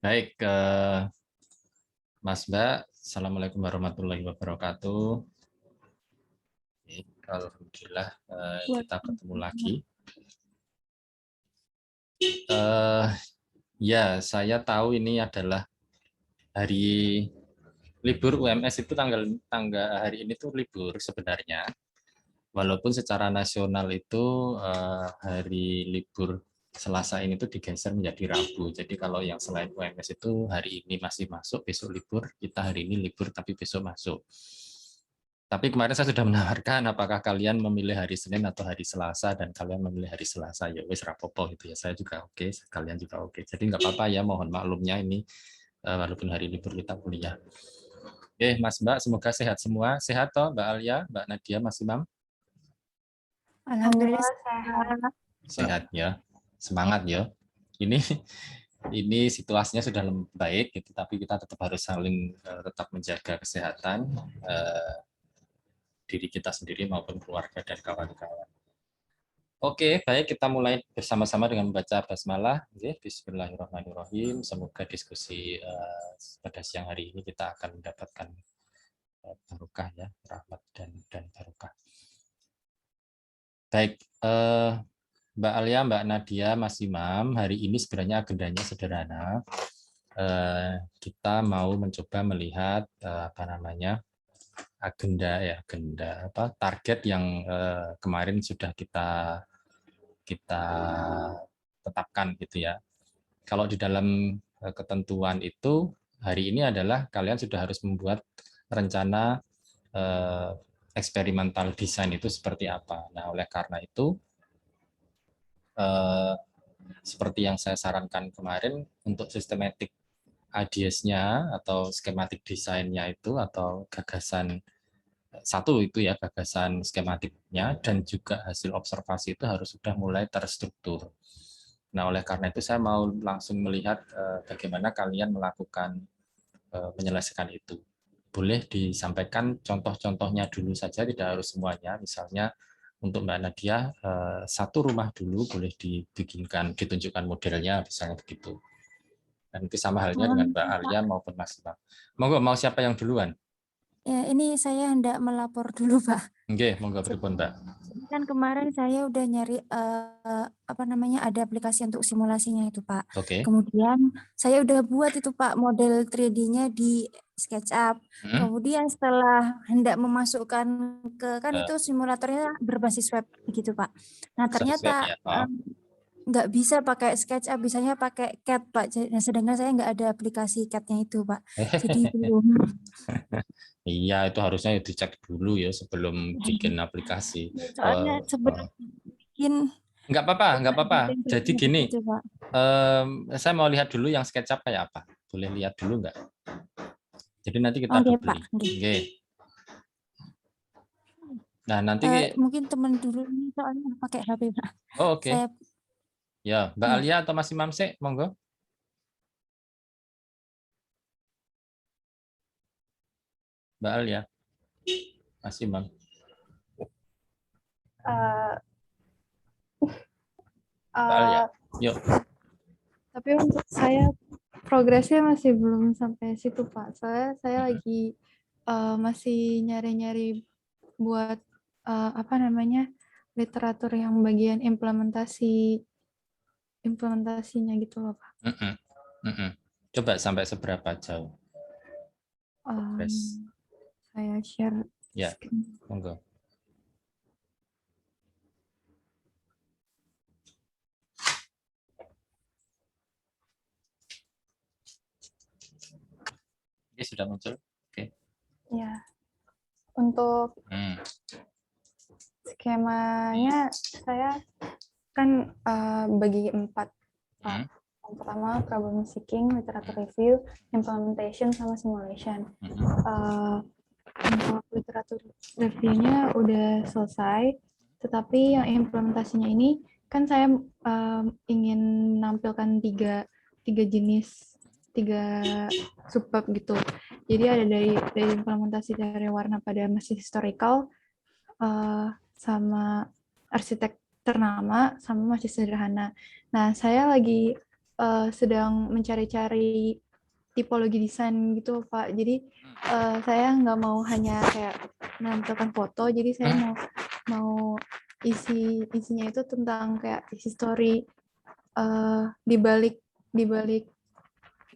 Baik, Mas Mbak, Assalamualaikum warahmatullahi wabarakatuh. Alhamdulillah kita ketemu lagi. Ya, saya tahu ini adalah hari libur UMS itu tanggal hari ini tuh libur sebenarnya. Walaupun secara nasional itu hari libur Selasa ini tuh digeser menjadi Rabu. Jadi kalau yang selain UMS itu hari ini masih masuk, besok libur. Kita hari ini libur tapi besok masuk. Tapi kemarin saya sudah menawarkan apakah kalian memilih hari Senin atau hari Selasa, dan kalian memilih hari Selasa, ya wes rapopo gitu ya. Saya juga oke, kalian juga oke. Jadi nggak apa-apa ya, mohon maklumnya ini walaupun hari libur kita kuliah. Oke, Mas Mbak, semoga sehat semua. Sehat toh, Mbak Alia, Mbak Nadia, Mas Imam? Alhamdulillah sehat. Sehat ya, semangat ya. Ini ini situasinya sudah baik, gitu, tapi kita tetap harus saling tetap menjaga kesehatan diri kita sendiri maupun keluarga dan kawan-kawan. Oke, baik, kita mulai bersama-sama dengan membaca basmalah. Bismillahirrahmanirrahim. Semoga diskusi pada siang hari ini kita akan mendapatkan barokah ya, rahmat dan barokah. Baik, Mbak Alia, Mbak Nadia, Mas Imam, hari ini sebenarnya agendanya sederhana. Kita mau mencoba melihat agenda target yang kemarin sudah kita tetapkan gitu ya. Kalau di dalam ketentuan itu hari ini adalah kalian sudah harus membuat rencana eksperimental desain itu seperti apa. Nah, oleh karena itu seperti yang saya sarankan kemarin, untuk sistematik ideas-nya atau skematik desainnya itu, atau gagasan satu itu ya, gagasan skematiknya dan juga hasil observasi itu harus sudah mulai terstruktur. Nah, oleh karena itu saya mau langsung melihat bagaimana kalian melakukan menyelesaikan itu. Boleh disampaikan contoh-contohnya dulu saja, tidak harus semuanya. Misalnya untuk Mbak Nadia, satu rumah dulu boleh ditunjukkan modelnya, misalnya begitu. Dan itu sama halnya dengan Mbak Alia maupun Mas Bang. Mau siapa yang duluan? Ya, ini saya hendak melapor dulu, Pak. Oke, monggo pripun, Mbak. Kan kemarin saya udah nyari ada aplikasi untuk simulasinya itu, Pak. Oke. Kemudian saya udah buat itu, Pak, model 3D-nya di SketchUp. Kemudian setelah hendak memasukkan kan itu simulatornya berbasis web begitu, Pak. Nah, ternyata nggak bisa pakai SketchUp, bisanya pakai CAD, Pak. Nah, sedangkan saya nggak ada aplikasi CAD-nya itu, Pak. Jadi belum. Iya, itu harusnya dicek dulu ya sebelum bikin aplikasi. Soalnya sebelum bikin Nggak apa-apa. Jadi gini, gitu, Pak. saya mau lihat dulu yang SketchUp kayak apa. Boleh lihat dulu nggak? Jadi nanti kita Oke, beli. Pak. Oke. Nah, nanti mungkin teman dulu ini soalnya pakai HP, Pak. oh, oke. Saya Ya, Mbak ya. Alia atau Mas Imam sih, monggo. Mbak Alia. Mas Imam. Mbak Alia. Yuk. Tapi untuk saya progresnya masih belum sampai situ, Pak. Saya lagi masih nyari-nyari buat literatur yang bagian implementasinya gitu loh, Pak. Coba sampai seberapa jauh progres? Saya share. Ya, monggo. Ini sudah muncul. Oke. Ya. Untuk skemanya saya kan bagi 4, Pak. Yang pertama problem seeking, literature review, implementation, sama simulation. Untuk literatur review-nya udah selesai, tetapi yang implementasinya ini kan saya ingin menampilkan tiga jenis, 3 subbab gitu. Jadi ada dari implementasi dari warna pada masih historical, sama arsitek ternama, sama masih sederhana. Nah, saya lagi sedang mencari-cari tipologi desain gitu Pak. Jadi saya nggak mau hanya kayak menampilkan foto, jadi saya mau isinya itu tentang kayak history di balik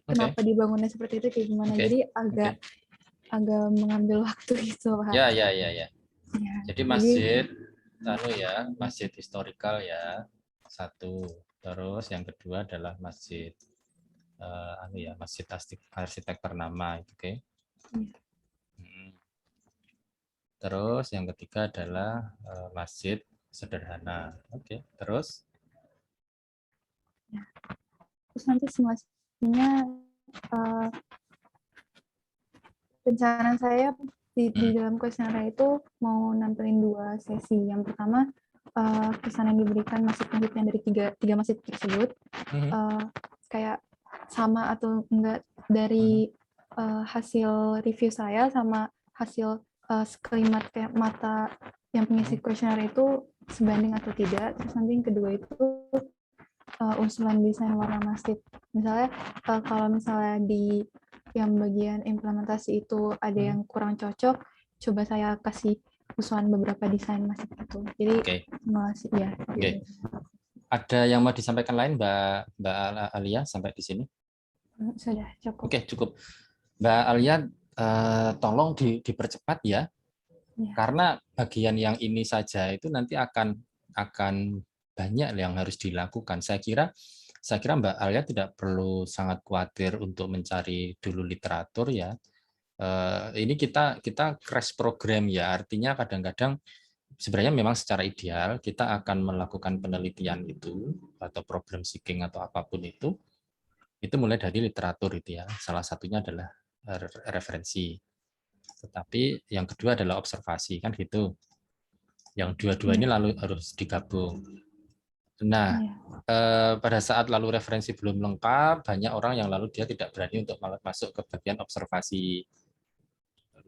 kenapa dibangunnya seperti itu kayak gimana. Jadi agak mengambil waktu gitu Pak. Ya. Ya, Jadi masjid masjid historikal ya, satu. Terus yang kedua adalah masjid masjid arsitek ternama itu, oke. Terus yang ketiga adalah masjid sederhana. Oke, terus terus nanti simulasinya rencana saya di dalam kuesioner itu mau nampilin 2 sesi. Yang pertama kesan yang diberikan masjid-masjid yang dari tiga masjid tersebut kayak sama atau enggak dari hasil review saya sama hasil sekelimat kayak mata yang mengisi kuesioner itu sebanding atau tidak. Terus nanti yang kedua itu usulan desain warna masjid. Misalnya kalau misalnya di yang bagian implementasi itu ada yang kurang cocok, coba saya kasih usulan beberapa desain masjid itu. Jadi simulasi ya. Ada yang mau disampaikan lain Mbak Alia sampai di sini? Sudah cukup. Oke, cukup. Mbak Alia, tolong dipercepat ya. Karena bagian yang ini saja itu nanti akan banyak yang harus dilakukan. Saya kira Mbak Alia tidak perlu sangat khawatir untuk mencari dulu literatur ya. Ini kita crash program ya, artinya kadang-kadang sebenarnya memang secara ideal kita akan melakukan penelitian itu atau problem seeking atau apapun itu mulai dari literatur itu ya. Salah satunya adalah referensi. Tetapi yang kedua adalah observasi kan gitu. Yang dua-dua ini lalu harus digabung. Nah, pada saat lalu referensi belum lengkap, banyak orang yang lalu dia tidak berani untuk masuk ke bagian observasi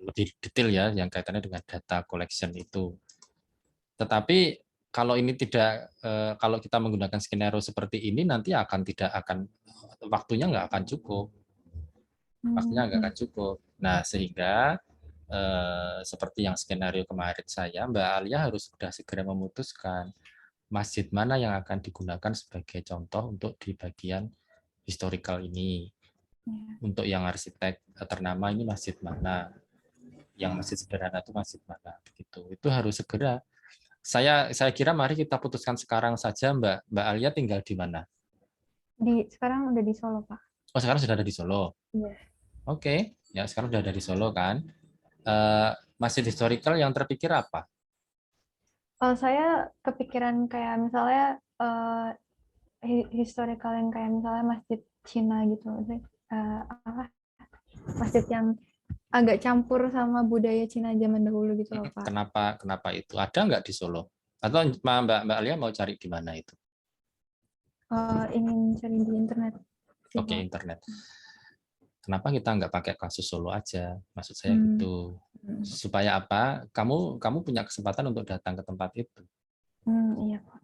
lebih detail ya, yang kaitannya dengan data collection itu. Tetapi kalau ini kalau kita menggunakan skenario seperti ini, nanti waktunya nggak akan cukup. Waktunya nggak akan cukup. Nah, sehingga seperti yang skenario kemarin saya, Mbak Alia harus sudah segera memutuskan masjid mana yang akan digunakan sebagai contoh untuk di bagian historical ini. Untuk yang arsitek ternama ini masjid mana, yang masjid sederhana itu masjid mana, begitu. Itu harus segera. Saya kira mari kita putuskan sekarang saja, Mbak Alia tinggal di mana? Sekarang udah di Solo, Pak. Oh, sekarang sudah ada di Solo. Iya. Oke, ya sekarang sudah ada di Solo kan. Masjid historical yang terpikir apa? Saya kepikiran kayak misalnya historical yang kayak misalnya masjid Cina gitu, masjid yang agak campur sama budaya Cina zaman dahulu gitu loh Pak. Kenapa itu? Ada nggak di Solo? Atau Mbak Alia mau cari di mana itu? Ingin cari di internet. Oke, internet. Kenapa kita nggak pakai kasus Solo aja? Maksud saya gitu. Supaya apa? Kamu punya kesempatan untuk datang ke tempat itu. Iya Pak.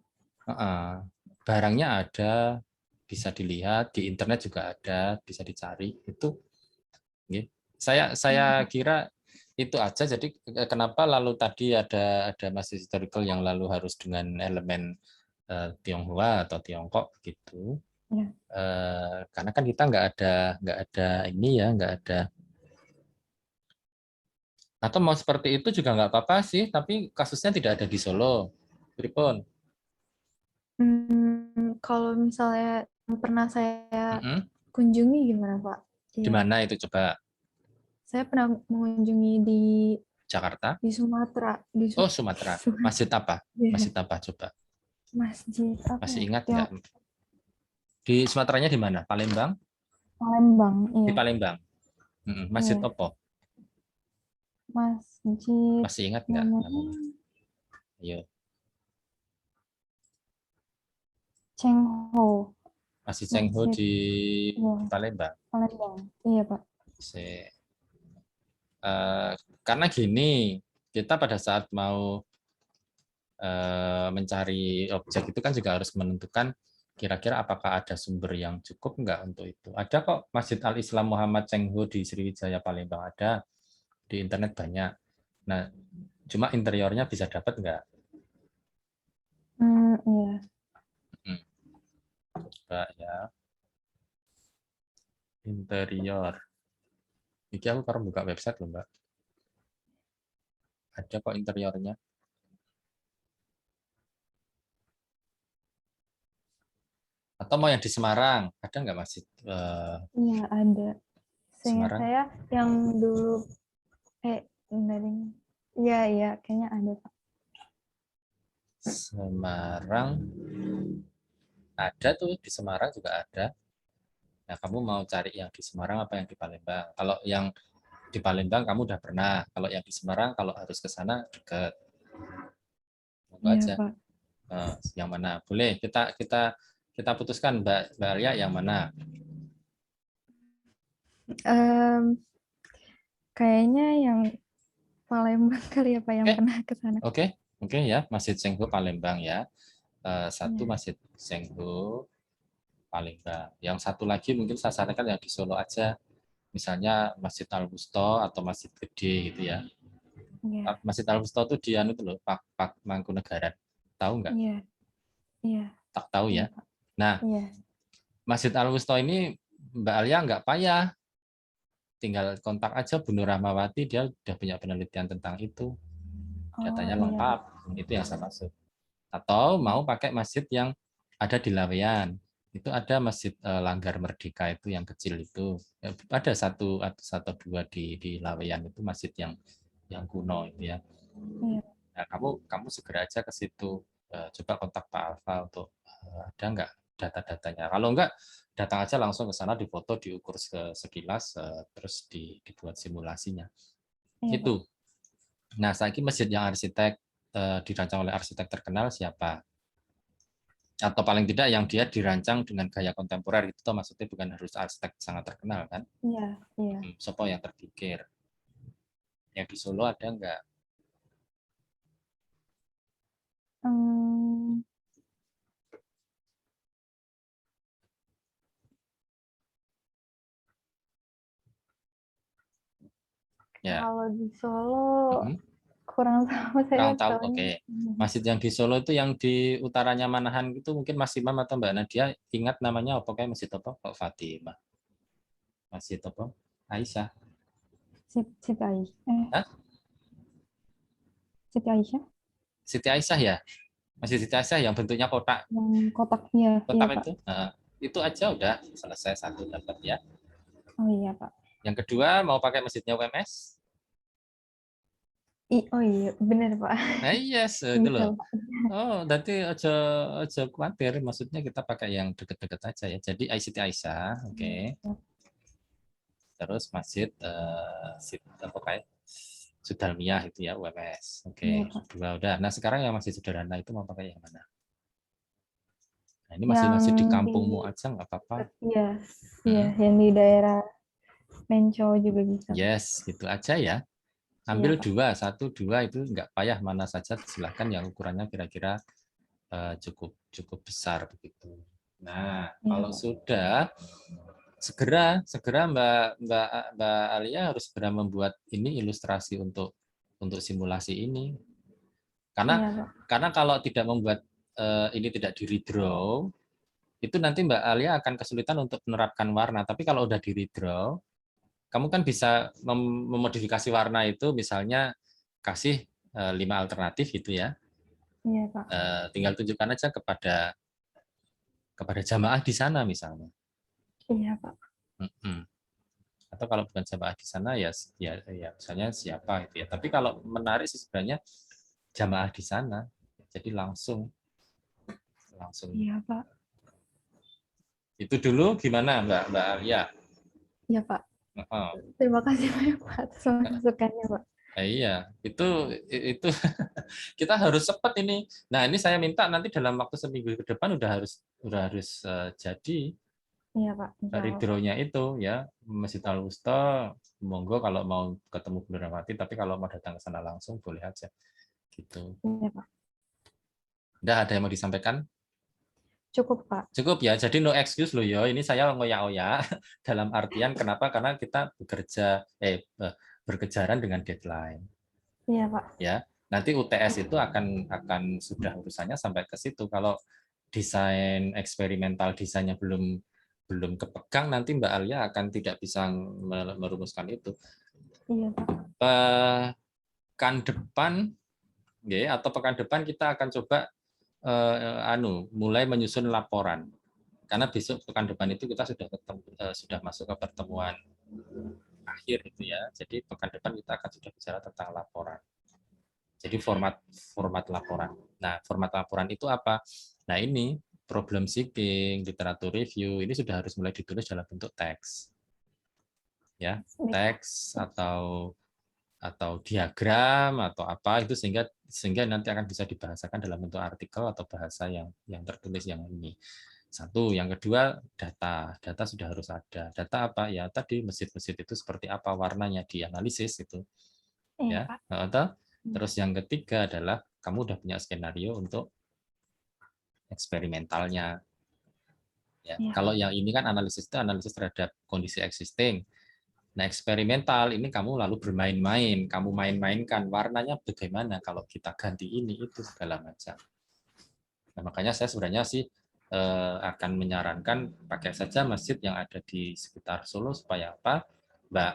Barangnya ada, bisa dilihat di internet juga ada, bisa dicari. Itu, saya kira itu aja. Jadi kenapa lalu tadi ada masjid historical yang lalu harus dengan elemen Tionghoa atau Tiongkok gitu? Ya. Karena kan kita nggak ada ini ya, nggak ada. Atau mau seperti itu juga nggak apa-apa sih, tapi kasusnya tidak ada di Solo. Pripun? Kalau misalnya pernah saya kunjungi gimana Pak? Di mana itu coba? Saya pernah mengunjungi di Jakarta? Di Sumatera. Oh, Sumatera. Masjid apa? Masjid apa coba? Masjid apa? Masih ingat nggak? Di Sumateranya di mana? Palembang? Palembang, iya. Di Palembang. Masjid apa? Masjid. Masih ingat nggak? Ayo. Cheng Ho. Masjid Cheng Ho di Palembang. Palembang, iya Pak. Karena gini, kita pada saat mau mencari objek itu kan juga harus menentukan Kira-kira apakah ada sumber yang cukup nggak untuk itu? Ada kok Masjid Al-Islam Muhammad Cengho di Sriwijaya Palembang, ada. Di internet banyak. Nah, cuma interiornya bisa dapat nggak? Iya. Coba ya. Interior. Ini aku baru buka website loh, Mbak. Ada kok interiornya. Atau mau yang di Semarang? Ada nggak masjid Iya, ada. Seingat Semarang? saya yang dulu dari iya kayaknya ada Pak. Semarang ada tuh, di Semarang juga ada. Nah, kamu mau cari yang di Semarang apa yang di Palembang? Kalau yang di Palembang kamu udah pernah. Kalau yang di Semarang kalau harus ke sana dekat. Monggo Iya aja. Pak. Yang mana? Boleh kita putuskan Mbak Alia yang mana? Kayaknya yang Palembang kali ya Pak yang Oke. pernah ke sana. Oke ya, Masjid Cengho Palembang ya. Satu Iya. Masjid Cengho Palembang. Yang satu lagi mungkin saya sarankan yang di Solo aja. Misalnya Masjid Al-Wusta atau Masjid Gede gitu ya. Iya. Masjid Al-Wusta itu di anu tuh loh, Pak Mangkunegaran. Tahu nggak? Iya. Iya. Tak tahu Iya ya. Pak. Nah, Iya. Masjid Al-Wusta ini Mbak Alia nggak payah. Tinggal kontak aja Bu Nur Rahmawati, dia udah punya penelitian tentang itu. Oh Datanya iya Pak. lengkap. Itu yang saya maksud. Atau mau pakai masjid yang ada di Laweyan. Itu ada Masjid Langgar Merdeka itu yang kecil itu. Ada satu atau dua di Laweyan itu masjid yang kuno itu ya. Iya. Nah, kamu segera aja ke situ. Coba kontak Pak Alfa untuk ada nggak data-datanya. Kalau nggak, datang aja langsung ke sana, difoto, diukur sekilas, terus dibuat simulasinya. Iya Pak. Itu. Nah, saiki masjid yang arsitek dirancang oleh arsitek terkenal siapa? Atau paling tidak yang dia dirancang dengan gaya kontemporer itu, maksudnya bukan harus arsitek sangat terkenal kan? Iya. Iya. Siapa yang terpikir? Yang di Solo ada nggak? Hmm, Ya. Kalau di Solo kurang tahu Kurang saya tahu, tahunya. oke. Masjid yang di Solo itu yang di utaranya Manahan itu mungkin Mas Imam atau Mbak Nadia ingat namanya apa, kayak Masjid apa? Kok Fatimah? Masjid apa? Aisyah. Siti Aisyah. Hah? Siti Aisyah Siti Aisyah ya? Masjid Siti Aisyah yang bentuknya kotak yang kotaknya, iya kotak Pak. itu. Nah, itu aja udah selesai, satu dapat ya. Oh iya Pak. Yang kedua mau pakai masjidnya UMS? Oh iya, benar Pak. Nah, yes, itu Bisa loh. Pak. Oh, berarti aja khawatir. Maksudnya kita pakai yang deket-deket aja ya. Jadi ICT Aisyah, oke. Terus masjid apa kayak Sudalmiyah itu ya, UMS. Iya Oke, Pak. dua udah. Nah, sekarang yang masih sederhana itu mau pakai yang mana? Nah, ini Yang masih di di kampungmu aja nggak apa-apa. iya, yang di daerah Mencau juga bisa. Yes, gitu aja ya. Iya Ambil Pak. dua, satu, dua itu nggak payah, mana saja silahkan yang ukurannya kira-kira cukup besar begitu. Nah, Iya kalau Pak. sudah segera Mbak Alia harus segera membuat ini ilustrasi untuk simulasi ini. Iya Pak. Karena kalau tidak membuat ini tidak di redraw, itu nanti Mbak Alia akan kesulitan untuk menerapkan warna. Tapi kalau udah di redraw, kamu kan bisa memodifikasi warna itu, misalnya kasih 5 alternatif gitu ya. Iya Pak. Tinggal tunjukkan aja kepada jamaah di sana misalnya. Iya Pak. Atau kalau bukan jamaah di sana ya misalnya siapa gitu ya. Tapi kalau menarik sih sebenarnya jamaah di sana. Jadi langsung. Iya Pak. Itu dulu gimana Mbak Alia? Iya Pak. Terima kasih banyak Pak atas masukannya Pak. Iya, itu kita harus cepat ini. Nah, ini saya minta nanti dalam waktu seminggu ke depan udah harus jadi. Iya Pak. Dari draw-nya itu ya, Masjid Al-Wusta, monggo kalau mau ketemu Bu Rahmawati, tapi kalau mau datang ke sana langsung boleh aja. Gitu. Iya Pak. Udah ada yang mau disampaikan? Cukup, Pak. Cukup ya, jadi no excuse loh ya. Ini saya ngoyak-oyak dalam artian kenapa? Karena kita berkejaran dengan deadline. Iya, Pak. Ya, nanti UTS itu akan sudah urusannya sampai ke situ. Kalau desain eksperimental desainnya belum kepegang, nanti Mbak Alia akan tidak bisa merumuskan itu. Iya, Pak. Pekan depan, ya, atau pekan depan kita akan coba mulai menyusun laporan. Karena besok pekan depan itu kita sudah masuk ke pertemuan akhir itu ya. Jadi pekan depan kita akan sudah bicara tentang laporan. Jadi format laporan. Nah, format laporan itu apa? Nah, ini problem seeking, literatur review, ini sudah harus mulai ditulis dalam bentuk teks. Ya, teks atau diagram atau apa itu sehingga nanti akan bisa dibahasakan dalam bentuk artikel atau bahasa yang tertulis yang ini. Satu, yang kedua data sudah harus ada. Data apa ya? Tadi mesin-mesin itu seperti apa, warnanya dianalisis itu. Ya, atau terus yang ketiga adalah kamu udah punya skenario untuk eksperimentalnya. Ya, kalau yang ini kan analisis terhadap kondisi existing. Nah, eksperimental ini kamu lalu bermain-main, kamu main-mainkan warnanya bagaimana kalau kita ganti ini itu segala macam. Nah, makanya saya sebenarnya sih akan menyarankan pakai saja masjid yang ada di sekitar Solo supaya apa, Mbak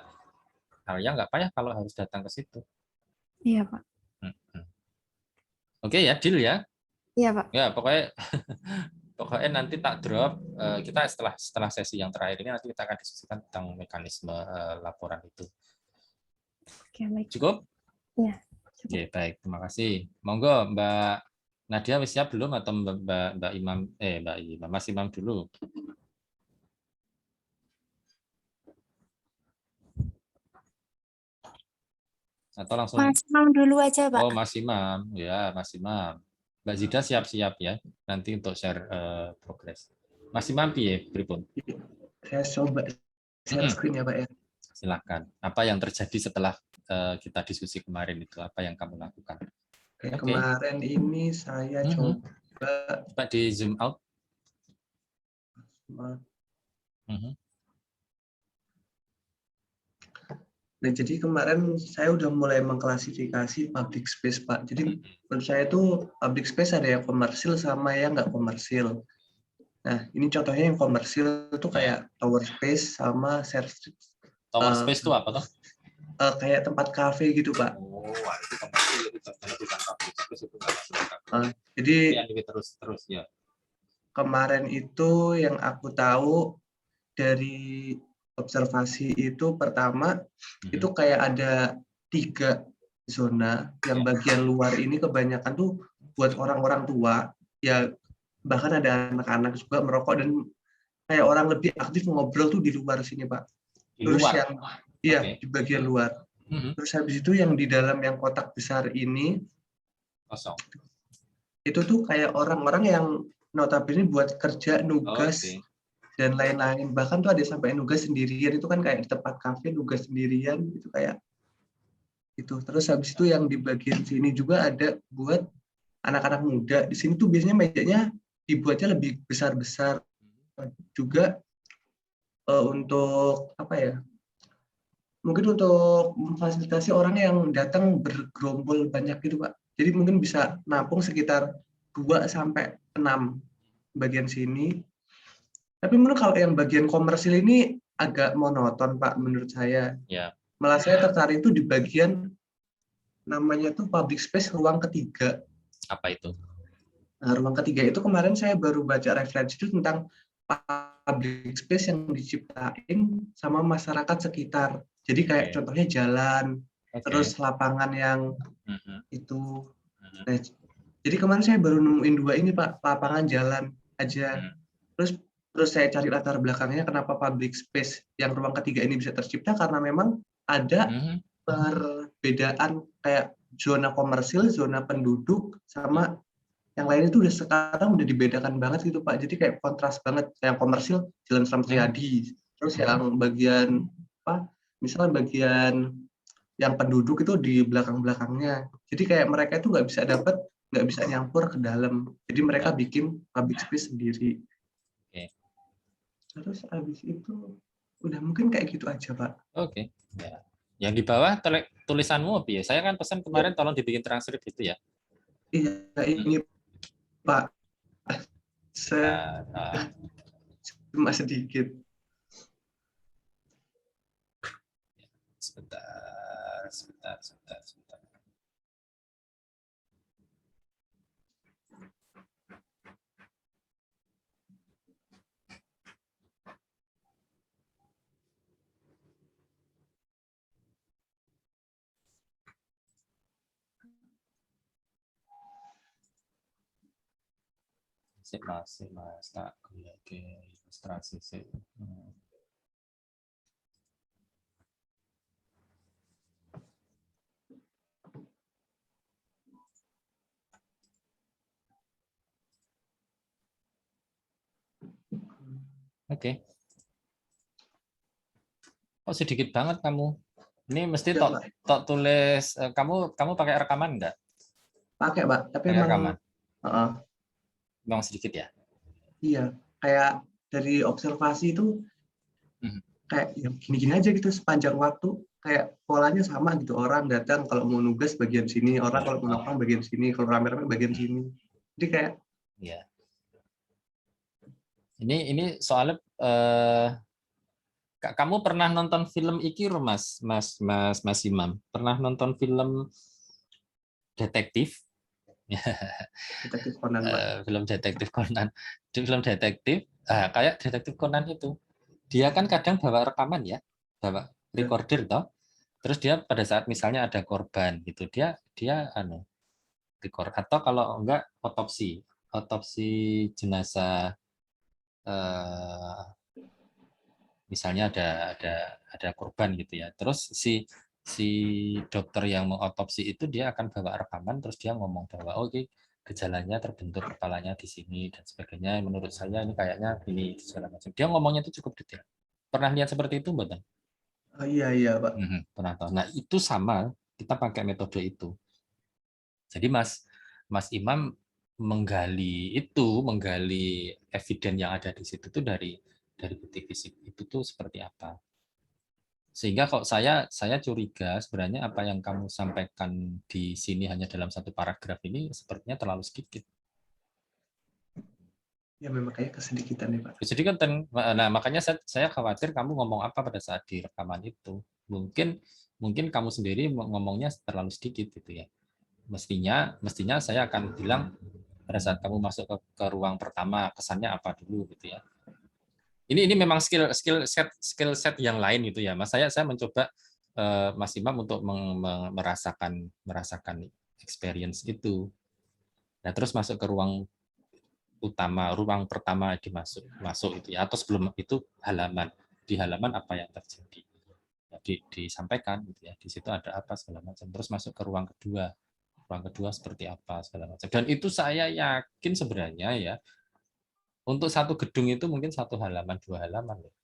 Alia nggak payah kalau harus datang ke situ. Iya, Pak. Oke ya, deal ya. Iya, Pak. Ya, pokoknya nanti tak drop. Kita setelah sesi yang terakhir ini nanti kita akan diskusikan tentang mekanisme laporan itu. Oke, baik. Cukup? Iya. Oke, baik. Terima kasih. Monggo, Mbak Nadia wis siap belum atau Mbak Imam Mas Imam dulu? Atau langsung Mas Imam dulu aja, Pak. Oh, Mas Imam. Ya, Mas Imam. Mbak Zida siap-siap ya nanti untuk share progres. Mas Imam piye pripun? Saya coba share screen ya, Pak ya. Silakan. Apa yang terjadi setelah kita diskusi kemarin itu? Apa yang kamu lakukan? Oke. Kemarin ini saya coba di zoom out. Nah, jadi kemarin saya udah mulai mengklasifikasi public space, Pak. Jadi menurut saya itu public space ada yang komersil sama yang nggak komersil. Nah, ini contohnya yang komersil itu kayak tower space sama share street. Tower space itu apa tuh? Kayak tempat kafe gitu, Pak. Oh, itu komersil itu bukan public space itu nggak masuk. Jadi terus ya. Kemarin itu yang aku tahu dari observasi itu pertama itu kayak ada 3 zona yang bagian luar ini kebanyakan tuh buat orang-orang tua ya, bahkan ada anak-anak juga merokok dan kayak orang lebih aktif ngobrol tuh di luar sini, Pak. Terus yang di bagian luar. Terus habis itu yang di dalam yang kotak besar ini kosong. Itu tuh kayak orang-orang yang notabene buat kerja nugas. Dan lain-lain, bahkan tuh ada sampai nugas sendirian, itu kan kayak di tempat kafe nugas sendirian gitu kayak itu. Terus habis itu yang di bagian sini juga ada buat anak-anak muda. Di sini tuh biasanya mejanya dibuatnya lebih besar-besar juga untuk apa ya? Mungkin untuk memfasilitasi orang yang datang bergerombol banyak gitu, Pak. Jadi mungkin bisa nampung sekitar 2 sampai 6 bagian sini. Tapi menurut kalau yang bagian komersil ini agak monoton, Pak, menurut saya. Ya. Malah saya tertarik itu di bagian namanya tuh public space ruang ketiga. Apa itu? Nah, ruang ketiga itu kemarin saya baru baca referensi itu tentang public space yang diciptain sama masyarakat sekitar. Jadi kayak contohnya jalan, terus lapangan yang itu. Nah, jadi kemarin saya baru nemuin 2 ini, Pak, lapangan jalan aja. Terus saya cari latar belakangnya kenapa public space yang ruang ketiga ini bisa tercipta, karena memang ada perbedaan kayak zona komersil, zona penduduk, sama yang lain itu udah sekarang udah dibedakan banget gitu, Pak. Jadi kayak kontras banget. Yang komersil Jalan Selamat Riyadi, terus yang bagian apa? Misalnya bagian yang penduduk itu di belakang-belakangnya. Jadi kayak mereka itu nggak bisa dapat nggak bisa nyampur ke dalam. Jadi mereka bikin public space sendiri. Oke. Terus habis itu udah mungkin kayak gitu aja, Pak. Oke. Ya. Yang di bawah tulisanmu apa ya? Saya kan pesan kemarin tolong dibikin transkrip gitu ya. Iya, ini Pak. Cuma sedikit. Sebentar. Masih mas, tak ke ilustrasi sih. Oke. Oh sedikit banget kamu. Ini mesti tok tulis. Kamu pakai rekaman nggak? Pakai, Pak. Tapi pakai emang rekaman. Memang sedikit ya. Iya, kayak dari observasi itu kayak ya gini-gini aja gitu sepanjang waktu. Kayak polanya sama gitu. Orang datang kalau mau nugas bagian sini, orang kalau mau nongkrong bagian sini, kalau rame-rame bagian sini. Jadi kayak. Iya. Ini soalnya kamu pernah nonton film iki Mas Imam? Pernah nonton film detektif? Detektif Conan, film detektif Conan. Di film detektif, kayak detektif Conan itu, dia kan kadang bawa rekaman ya, bawa recorder toh. Terus dia pada saat misalnya ada korban gitu, dia record, atau kalau enggak otopsi jenazah, misalnya ada korban gitu ya. Terus si dokter yang mau otopsi itu dia akan bawa rekaman, terus dia ngomong bahwa oke, gejalanya terbentur kepalanya di sini dan sebagainya. Menurut saya ini kayaknya ini segala macam. Dia ngomongnya itu cukup detail. Pernah lihat seperti itu, Mbak? Oh, iya Pak. Pernah tahu. Nah itu sama, kita pakai metode itu. Jadi Mas Imam menggali eviden yang ada di situ tuh dari bukti fisik itu tuh seperti apa. Sehingga kok saya curiga sebenarnya apa yang kamu sampaikan di sini hanya dalam satu paragraf ini sepertinya terlalu sedikit. Ya memang kayak kesedikitan ya Pak. Kesedikitan. Nah makanya saya khawatir kamu ngomong apa pada saat di rekaman itu. Mungkin kamu sendiri ngomongnya terlalu sedikit gitu ya. Mestinya saya akan bilang pada saat kamu masuk ke ruang pertama kesannya apa dulu gitu ya. Ini memang skill set yang lain gitu ya Mas. Saya mencoba Mas Imam untuk merasakan experience itu. Nah terus masuk ke ruang pertama masuk itu ya, atau sebelum itu di halaman apa yang terjadi ya, disampaikan gitu ya, di situ ada apa segala macam. Terus masuk ke ruang kedua seperti apa segala macam. Dan itu saya yakin sebenarnya ya, untuk satu gedung itu mungkin 1 halaman 2 halaman loh.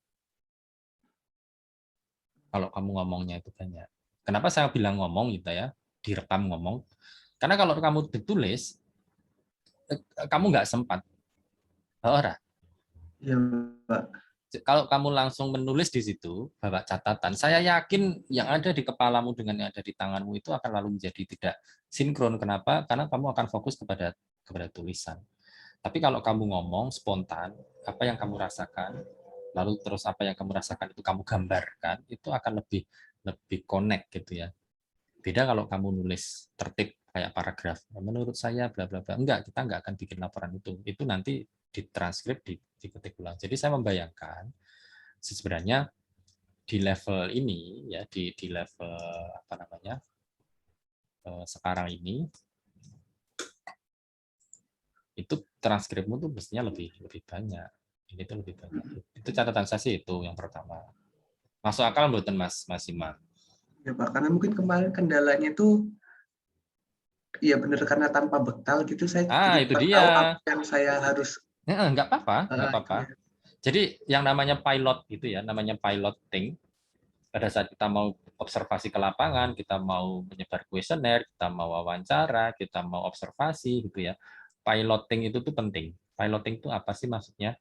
Kalau kamu ngomongnya itu banyak. Kenapa saya bilang ngomong gitu ya, direkam ngomong? Karena kalau kamu ditulis, kamu nggak sempat. Iya, Pak. Kalau kamu langsung menulis di situ, bawa catatan, saya yakin yang ada di kepalamu dengan yang ada di tanganmu itu akan lalu menjadi tidak sinkron. Kenapa? Karena kamu akan fokus kepada tulisan. Tapi kalau kamu ngomong spontan, apa yang kamu rasakan, lalu terus apa yang kamu rasakan itu kamu gambarkan, itu akan lebih connect gitu ya. Beda kalau kamu nulis tertib kayak paragraf. Menurut saya bla bla bla. Enggak, kita enggak akan bikin laporan itu. Itu nanti ditranskrip, diketik ulang. Jadi saya membayangkan sebenarnya di level ini ya, di level apa namanya? Sekarang ini itu transkripmu tuh mestinya lebih banyak. Ini tuh lebih banyak. Itu catatan saya sih itu yang pertama. Masuk akal mboten Mas Imam? Ya Pak, karena mungkin kemarin kendalanya itu ya benar karena tanpa bekal gitu saya jadi itu tahu dia. apa yang saya harus. Enggak apa-apa. Jadi yang namanya pilot gitu ya, namanya piloting pada saat kita mau observasi ke lapangan, kita mau menyebar kuesioner, kita mau wawancara, kita mau observasi gitu ya. Piloting itu tuh penting. Piloting itu apa sih maksudnya?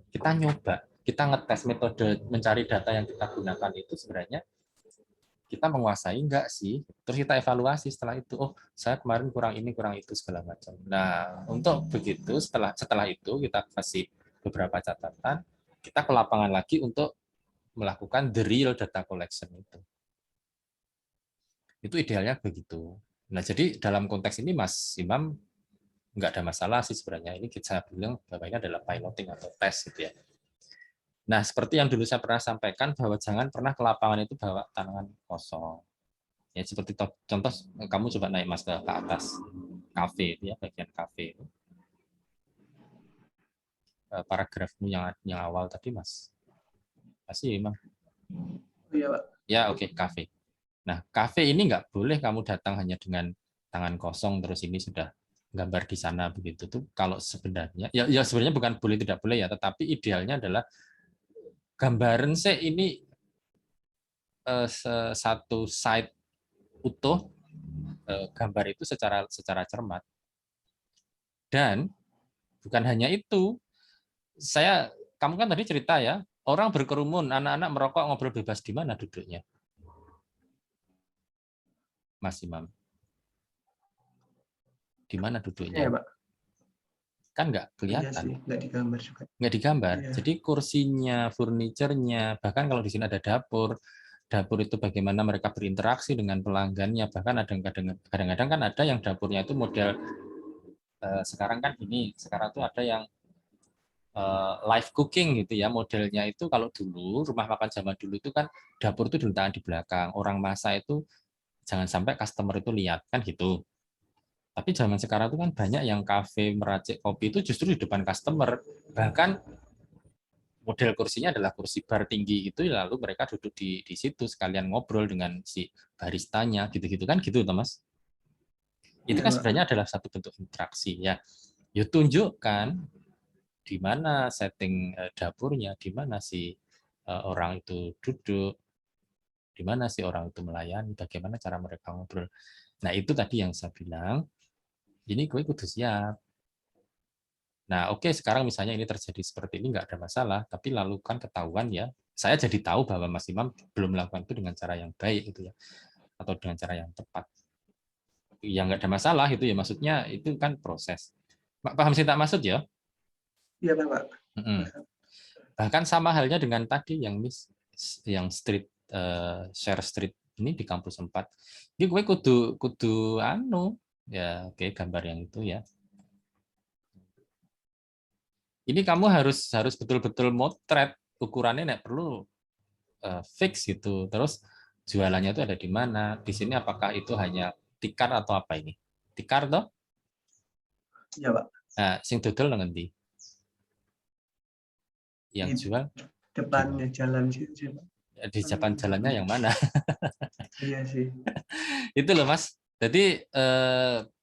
Kita nyoba, kita ngetes metode mencari data yang kita gunakan itu sebenarnya kita menguasai enggak sih? Terus kita evaluasi setelah itu. Oh, saya kemarin kurang ini, kurang itu segala macam. Nah, untuk begitu setelah itu kita kasih beberapa catatan, kita ke lapangan lagi untuk melakukan the real data collection itu. Itu idealnya begitu. Nah, jadi dalam konteks ini Mas Imam nggak ada masalah sih sebenarnya. Ini kita bilang bahwa ini adalah piloting atau tes gitu ya. Nah, seperti yang dulu saya pernah sampaikan bahwa jangan pernah ke lapangan itu bawa tangan kosong. Ya seperti contoh kamu coba naik Mas ke atas kafe itu ya, bagian kafe itu. Paragrafmu yang awal tadi Mas. Masih Imam. Iya, Pak. Ya, oke, kafe. Nah, kafe ini nggak boleh kamu datang hanya dengan tangan kosong terus ini sudah gambar di sana begitu tuh. Kalau sebenarnya ya sebenarnya bukan boleh tidak boleh ya, tetapi idealnya adalah gambaran sih ini satu site utuh gambar itu secara cermat. Dan bukan hanya itu, kamu kan tadi cerita ya, orang berkerumun, anak-anak merokok, ngobrol bebas, di mana duduknya? Mas Imam. Di mana duduknya? Iya, Pak. Kan nggak Iya kelihatan. sih, nggak digambar juga. Nggak digambar. Iya. Jadi kursinya, furniturnya, bahkan kalau di sini ada dapur itu bagaimana mereka berinteraksi dengan pelanggannya, bahkan kadang-kadang kan ada yang dapurnya itu model sekarang kan sekarang tuh ada yang live cooking gitu ya, modelnya itu. Kalau dulu rumah makan zaman dulu itu kan dapur itu diletakkan di belakang, orang masak itu jangan sampai customer itu lihat kan gitu. Tapi zaman sekarang itu kan banyak yang kafe meracik kopi itu justru di depan customer, bahkan model kursinya adalah kursi bar tinggi itu, lalu mereka duduk di situ sekalian ngobrol dengan si baristanya gitu-gitu kan gitu Thomas. Itu Iya, kan Pak. sebenarnya adalah satu bentuk interaksi ya. You tunjukkan di mana setting dapurnya, di mana si orang itu duduk, di mana si orang itu melayani, bagaimana cara mereka ngobrol. Nah, itu tadi yang saya bilang, ini gue kudu siap. Nah, oke, sekarang misalnya ini terjadi seperti ini, nggak ada masalah, tapi lalu kan ketahuan ya, saya jadi tahu bahwa Mas Imam belum melakukan itu dengan cara yang baik itu ya, atau dengan cara yang tepat. Ya nggak ada masalah itu ya, maksudnya itu kan proses. Paham sih tak maksud ya? Iya, Pak. Bahkan sama halnya dengan tadi yang share street ini di kampus 4. Ini gue kudu ya oke, gambar yang itu ya. Ini kamu harus betul-betul motret ukurannya, nek perlu fix gitu. Terus jualannya itu ada di mana? Di sini apakah itu hanya tikar atau apa ini? Tikar toh? Iya, Pak. Nah, sing dodol nang endi? Yang Di jual depannya jalan sih, Pak. di depan jalannya yang mana? Iya sih. Itu loh Mas. Jadi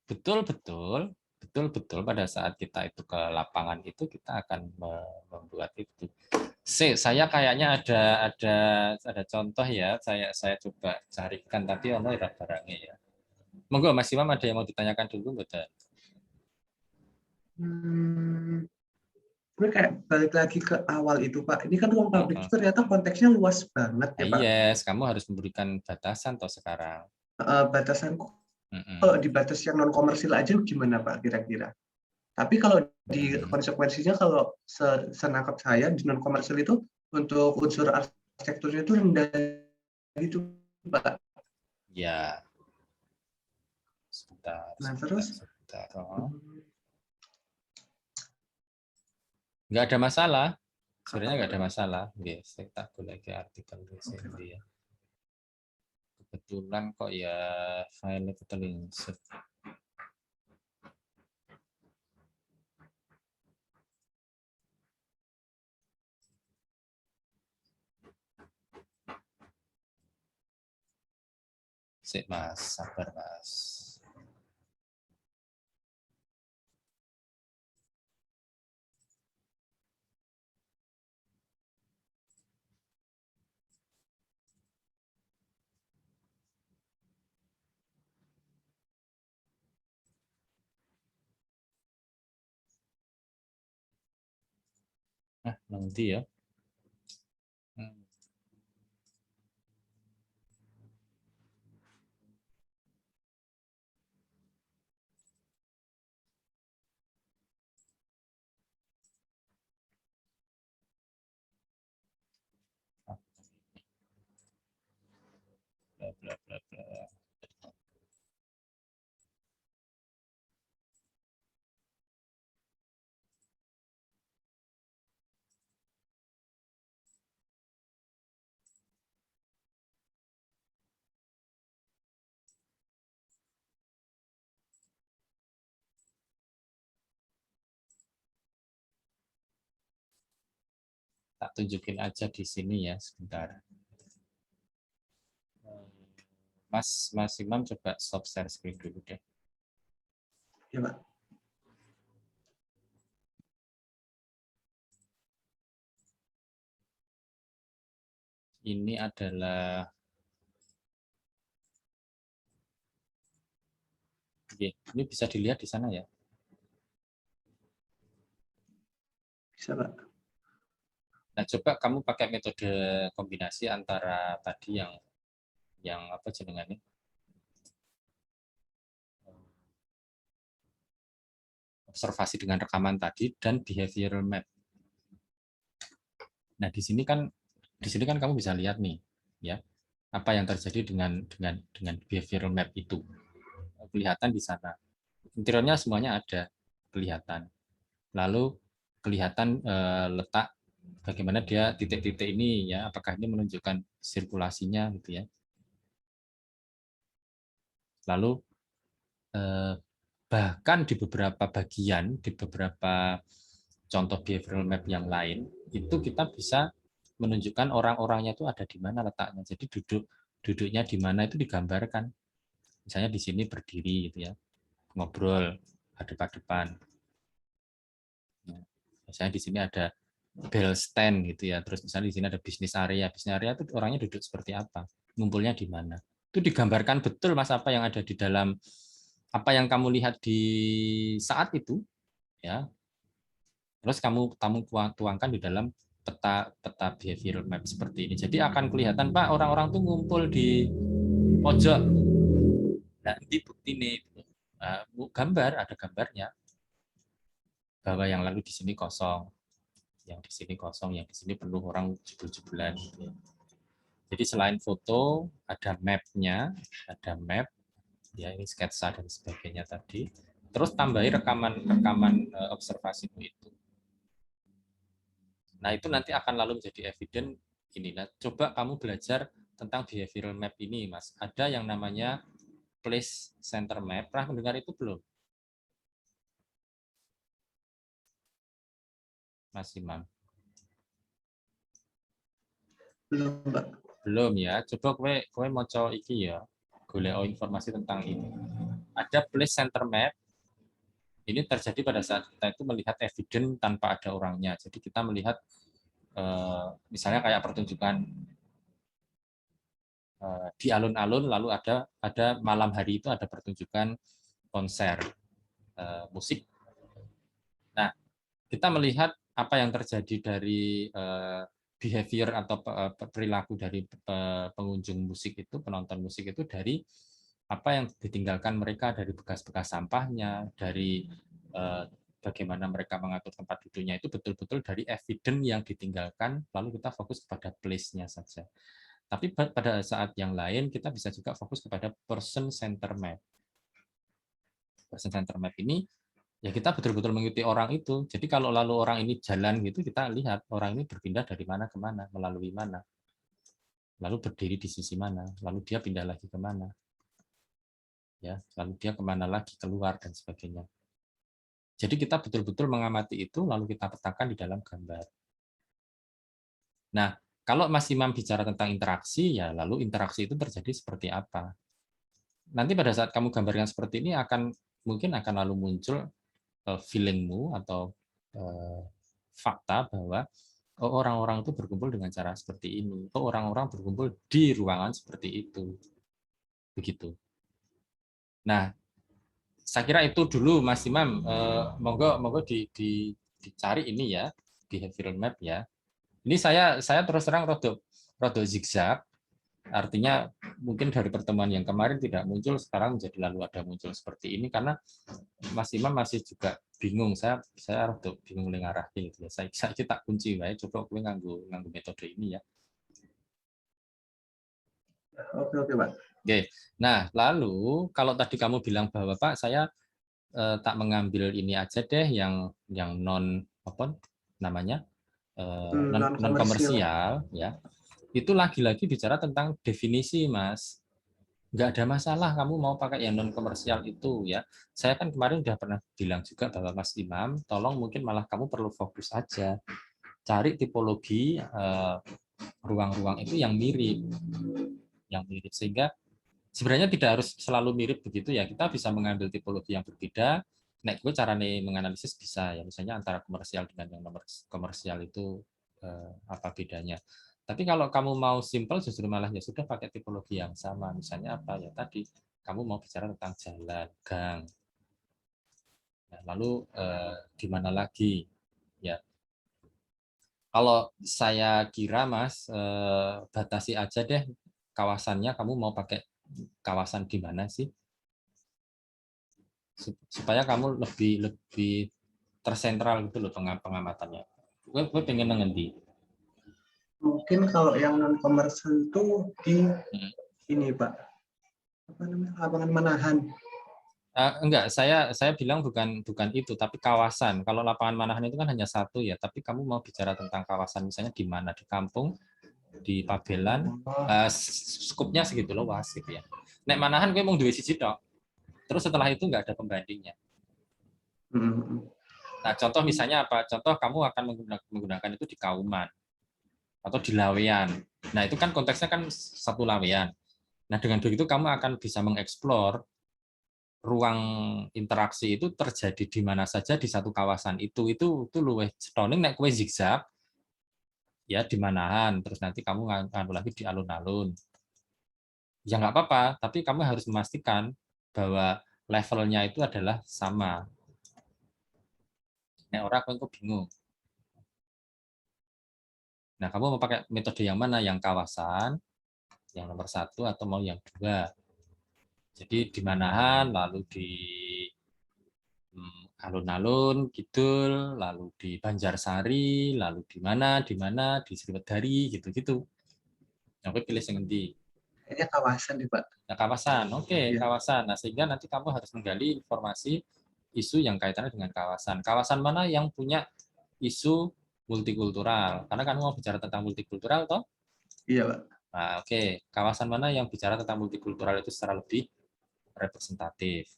betul-betul pada saat kita itu ke lapangan itu kita akan membuat itu. Saya kayaknya ada contoh ya. Saya coba carikan tadi ono barangnya ya. Monggo Mas Imam, ada yang mau ditanyakan dulu betul? Gue kayak balik lagi ke awal itu, Pak. Ini kan ruang publik itu ternyata konteksnya luas banget ya, Pak. Yes, kamu harus memberikan batasan toh sekarang. Batasan kalau di batas yang non komersil aja gimana, Pak, kira-kira? Tapi kalau di konsekuensinya, kalau senangkap saya di non komersil itu untuk unsur arsitekturnya itu rendah gitu, Pak. Ya. Sebentar. Terus nggak ada masalah. Sebenarnya nggak ada masalah. Oke, saya tak lagi artikel di sini ya. Kebetulan kok ya file itu terinsert. Sik Mas, sabar Mas. Nanti ya. Bla, bla, bla, bla. Tak tunjukin aja di sini ya sebentar. Mas Imam coba stop share screen dulu deh. Ya, Pak. Ini adalah ini bisa dilihat di sana ya. Bisa, Pak. Nah, coba kamu pakai metode kombinasi antara tadi yang apa jenengannya? Observasi dengan rekaman tadi dan behavioral map. Nah, di sini kan kamu bisa lihat nih, ya, apa yang terjadi dengan behavioral map itu. Kelihatan di sana. Interiornya semuanya ada kelihatan. Lalu kelihatan letak bagaimana dia titik-titik ini ya, apakah ini menunjukkan sirkulasinya gitu ya. Lalu bahkan di beberapa bagian, di beberapa contoh behavioral map yang lain, itu kita bisa menunjukkan orang-orangnya itu ada di mana letaknya. Jadi duduknya di mana itu digambarkan. Misalnya di sini berdiri gitu ya, ngobrol hadap-hadapan. Misalnya di sini ada bell stand gitu ya. Terus misalnya di sini ada bisnis area. Bisnis area itu orangnya duduk seperti apa? Ngumpulnya di mana? Itu digambarkan betul Mas apa yang ada di dalam apa yang kamu lihat di saat itu ya. Terus kamu tuangkan di dalam peta behavioral map seperti ini. Jadi akan kelihatan Pak orang-orang tuh ngumpul di pojok. Nanti bukti nih gambar ada gambarnya bahwa yang lalu di sini kosong, yang di sini kosong, yang di sini penuh orang jebul-jebulan. Gitu. Jadi selain foto ada mapnya, ada map, ya ini sketsa dan sebagainya tadi. Terus tambahi rekaman observasi itu. Nah itu nanti akan lalu menjadi evident ini. Nah coba kamu belajar tentang behavioral map ini, Mas. Ada yang namanya place center map. Pernah mendengar itu belum, Mas Imam? Belum, Pak. Belum ya. Coba kowe maca iki ya. Golek informasi tentang ini. Ada place center map. Ini terjadi pada saat kita itu melihat evidence tanpa ada orangnya. Jadi kita melihat misalnya kayak pertunjukan di alun-alun, lalu ada malam hari itu ada pertunjukan konser musik. Nah, kita melihat apa yang terjadi dari behavior atau perilaku dari pengunjung musik itu, penonton musik itu dari apa yang ditinggalkan mereka, dari bekas-bekas sampahnya, dari bagaimana mereka mengatur tempat duduknya, itu betul-betul dari evidence yang ditinggalkan, lalu kita fokus pada place-nya saja. Tapi pada saat yang lain kita bisa juga fokus kepada person center map. Person center map ini ya kita betul-betul mengikuti orang itu. Jadi kalau lalu orang ini jalan gitu, kita lihat orang ini berpindah dari mana ke mana, melalui mana. Lalu berdiri di sisi mana, lalu dia pindah lagi ke mana. Ya, lalu dia kemana lagi, keluar, dan sebagainya. Jadi kita betul-betul mengamati itu, lalu kita petakan di dalam gambar. Nah, kalau Mas Imam bicara tentang interaksi, ya lalu interaksi itu terjadi seperti apa? Nanti pada saat kamu gambarkan seperti ini mungkin akan lalu muncul feelingmu atau fakta bahwa orang-orang itu berkumpul dengan cara seperti ini. Orang-orang berkumpul di ruangan seperti itu. Begitu. Nah, saya kira itu dulu Mas Imam. Monggo dicari ini ya. behavioral map ya. Ini saya terus terang rada zigzag. Artinya mungkin dari pertemuan yang kemarin tidak muncul, sekarang menjadi lalu ada muncul seperti ini karena Mas Imam masih juga bingung. Saya rada bingung ngarahke gitu ya. Saya tak kunci wae, coba kowe nganggo metode ini ya. Oke, Pak. Oke. Nah, lalu kalau tadi kamu bilang bahwa Pak saya tak mengambil ini aja deh yang non apa namanya? Non komersial ya. Itu lagi-lagi bicara tentang definisi, Mas. Nggak ada masalah kamu mau pakai yang non komersial itu ya. Saya kan kemarin udah pernah bilang juga bahwa Mas Imam, tolong mungkin malah kamu perlu fokus aja. Cari tipologi ruang-ruang itu yang mirip. Sehingga sebenarnya tidak harus selalu mirip begitu ya. Kita bisa mengambil tipologi yang berbeda. Nek gue caranya menganalisis bisa ya. Misalnya antara komersial dengan yang non komersial itu apa bedanya. Tapi kalau kamu mau simple justru malah ya sudah pakai tipologi yang sama. Misalnya apa ya tadi kamu mau bicara tentang jalan, gang. Nah, lalu di mana lagi? Ya. Kalau saya kira Mas batasi aja deh kawasannya. Kamu mau pakai kawasan di mana sih? Supaya kamu lebih tersentral gitu loh pengamatannya. Gue pengen ngendi? Mungkin kalau yang non komersial itu di ini Pak, apa namanya, lapangan Manahan. Enggak, saya bilang bukan itu, tapi kawasan. Kalau lapangan Manahan itu kan hanya satu ya, tapi kamu mau bicara tentang kawasan misalnya di mana, di kampung, di Pabelan, skupnya segitu luas gitu ya. Nek Manahan gue mau duwe siji tok. Terus setelah itu enggak ada pembandingnya. Nah, contoh misalnya apa? Contoh kamu akan menggunakan itu di Kauman atau di Lawean. Nah, itu kan konteksnya kan satu Lawean. Nah, dengan begitu kamu akan bisa mengeksplor ruang interaksi itu terjadi di mana saja di satu kawasan itu luwih stoning nek kowe zigzag ya di Manahan, terus nanti kamu nganu lagi di alun-alun. Ya nggak apa-apa, tapi kamu harus memastikan bahwa levelnya itu adalah sama. Nek ora kowe bingung. Nah, kamu mau pakai metode yang mana? Yang kawasan, yang nomor 1 atau mau yang 2? Jadi di Manahan, lalu di alun-alun, Kidul, lalu di Banjarsari, lalu di mana, di Sriwedari, gitu-gitu. Yang pilih yang ngendi? Kayaknya kawasan nih Pak. Nah, kawasan, oke, kawasan. Nah, sehingga nanti kamu harus menggali informasi isu yang kaitannya dengan kawasan. Kawasan mana yang punya isu multikultural? Karena kamu mau bicara tentang multikultural, toh? Iya, Pak. Nah, oke. Kawasan mana yang bicara tentang multikultural itu secara lebih representatif?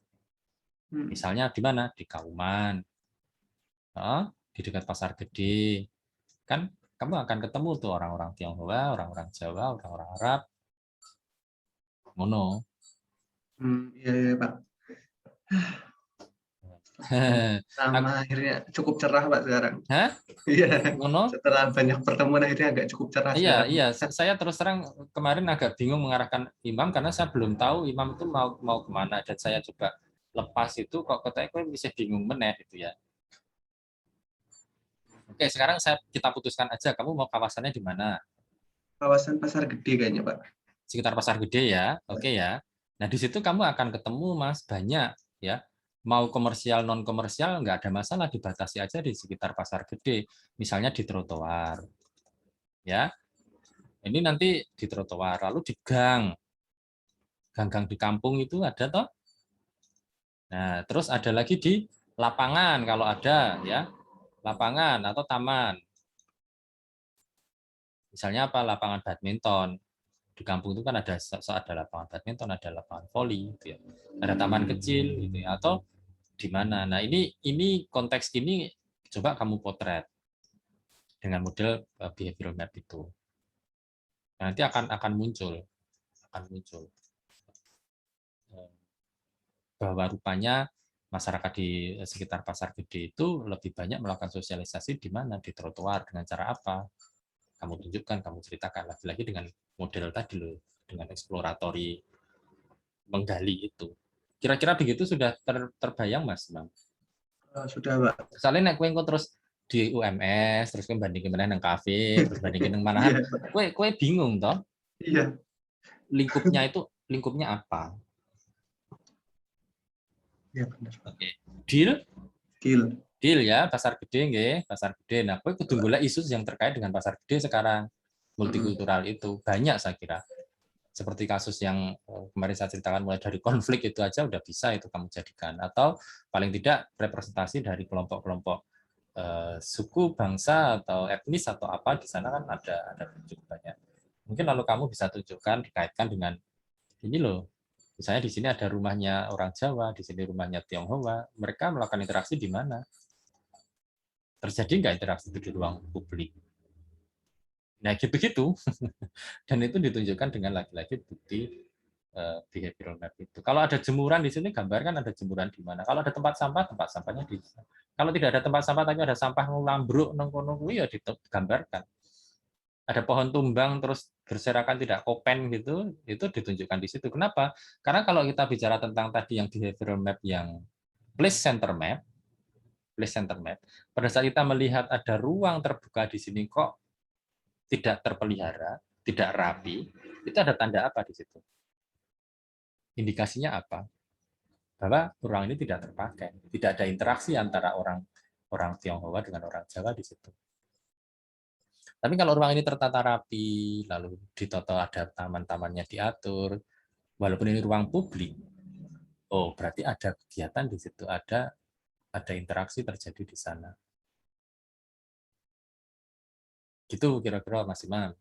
Misalnya di mana? Di Kauman, di dekat Pasar Gede. Kan kamu akan ketemu tuh orang-orang Tionghoa, orang-orang Jawa, orang-orang Arab. Ngono. Iya, Pak. Sama akhirnya cukup cerah Pak sekarang. Hah? Iya. Ngono? Setelah banyak pertemuan akhirnya agak cukup cerah sekarang. Iya. Saya terus terang kemarin agak bingung mengarahkan Imam karena saya belum tahu Imam itu mau kemana, dan saya coba lepas itu kok katanya gue bisa bingung meneh gitu ya. Oke, sekarang kita putuskan aja, kamu mau kawasannya di mana? Kawasan Pasar Gede kayaknya Pak. Sekitar Pasar Gede ya, oke ya. Nah di situ kamu akan ketemu Mas banyak ya. Mau komersial non komersial nggak ada masalah, dibatasi aja di sekitar Pasar Gede, misalnya di trotoar, ya. Ini nanti di trotoar, lalu di gang di kampung itu ada toh. Nah terus ada lagi di lapangan kalau ada ya, lapangan atau taman. Misalnya apa, lapangan badminton. Di kampung itu kan ada lapangan badminton, ada lapangan voli, gitu ya. Ada taman kecil, gitu ya. Atau di mana? Nah ini konteks ini coba kamu potret dengan model behavioral map itu. Nanti akan muncul bahwa rupanya masyarakat di sekitar Pasar Gede itu lebih banyak melakukan sosialisasi di mana, di trotoar, dengan cara apa? Kamu tunjukkan, kamu ceritakan, lagi-lagi dengan model tadi loh, dengan eksploratori menggali itu. Kira-kira begitu sudah terbayang Mas Bang? Sudah Pak. Soalnya nek kowe terus di UMS, terus kowe bandingin meneh nang kafe, terus bandingin nang manahan. Kowe bingung toh? Iya. Lingkupnya apa? Iya benar. Oke. Deal? Deal. Deal ya, pasar gede nggih, pasar gede. Nah, kowe kudu golek isu yang terkait dengan pasar gede sekarang. Multikultural itu banyak saya kira. Seperti kasus yang kemarin saya ceritakan, mulai dari konflik itu aja udah bisa itu kamu jadikan, atau paling tidak representasi dari kelompok-kelompok suku, bangsa atau etnis atau apa di sana kan ada cukup banyak. Mungkin lalu kamu bisa tunjukkan dikaitkan dengan ini loh. Misalnya di sini ada rumahnya orang Jawa, di sini rumahnya Tionghoa, mereka melakukan interaksi di mana? Terjadi nggak interaksi itu di ruang publik? Nah, gitu-gitu. Dan itu ditunjukkan dengan lagi-lagi bukti behavioral map itu. Kalau ada jemuran di sini, gambarkan ada jemuran di mana. Kalau ada tempat sampahnya di sana. Kalau tidak ada tempat sampah, tapi ada sampah ngelambruk, nongkono, ya digambarkan. Ada pohon tumbang, terus berserakan tidak kopen gitu, itu ditunjukkan di situ. Kenapa? Karena kalau kita bicara tentang tadi yang behavioral map yang place center map, pada saat kita melihat ada ruang terbuka di sini kok tidak terpelihara, tidak rapi, itu ada tanda apa di situ? Indikasinya apa? Bahwa ruang ini tidak terpakai, tidak ada interaksi antara orang Tionghoa dengan orang Jawa di situ. Tapi kalau ruang ini tertata rapi, lalu ditoto ada taman-tamannya diatur, walaupun ini ruang publik, oh berarti ada kegiatan di situ, ada interaksi terjadi di sana. Gitu kira-kira Mas Imam.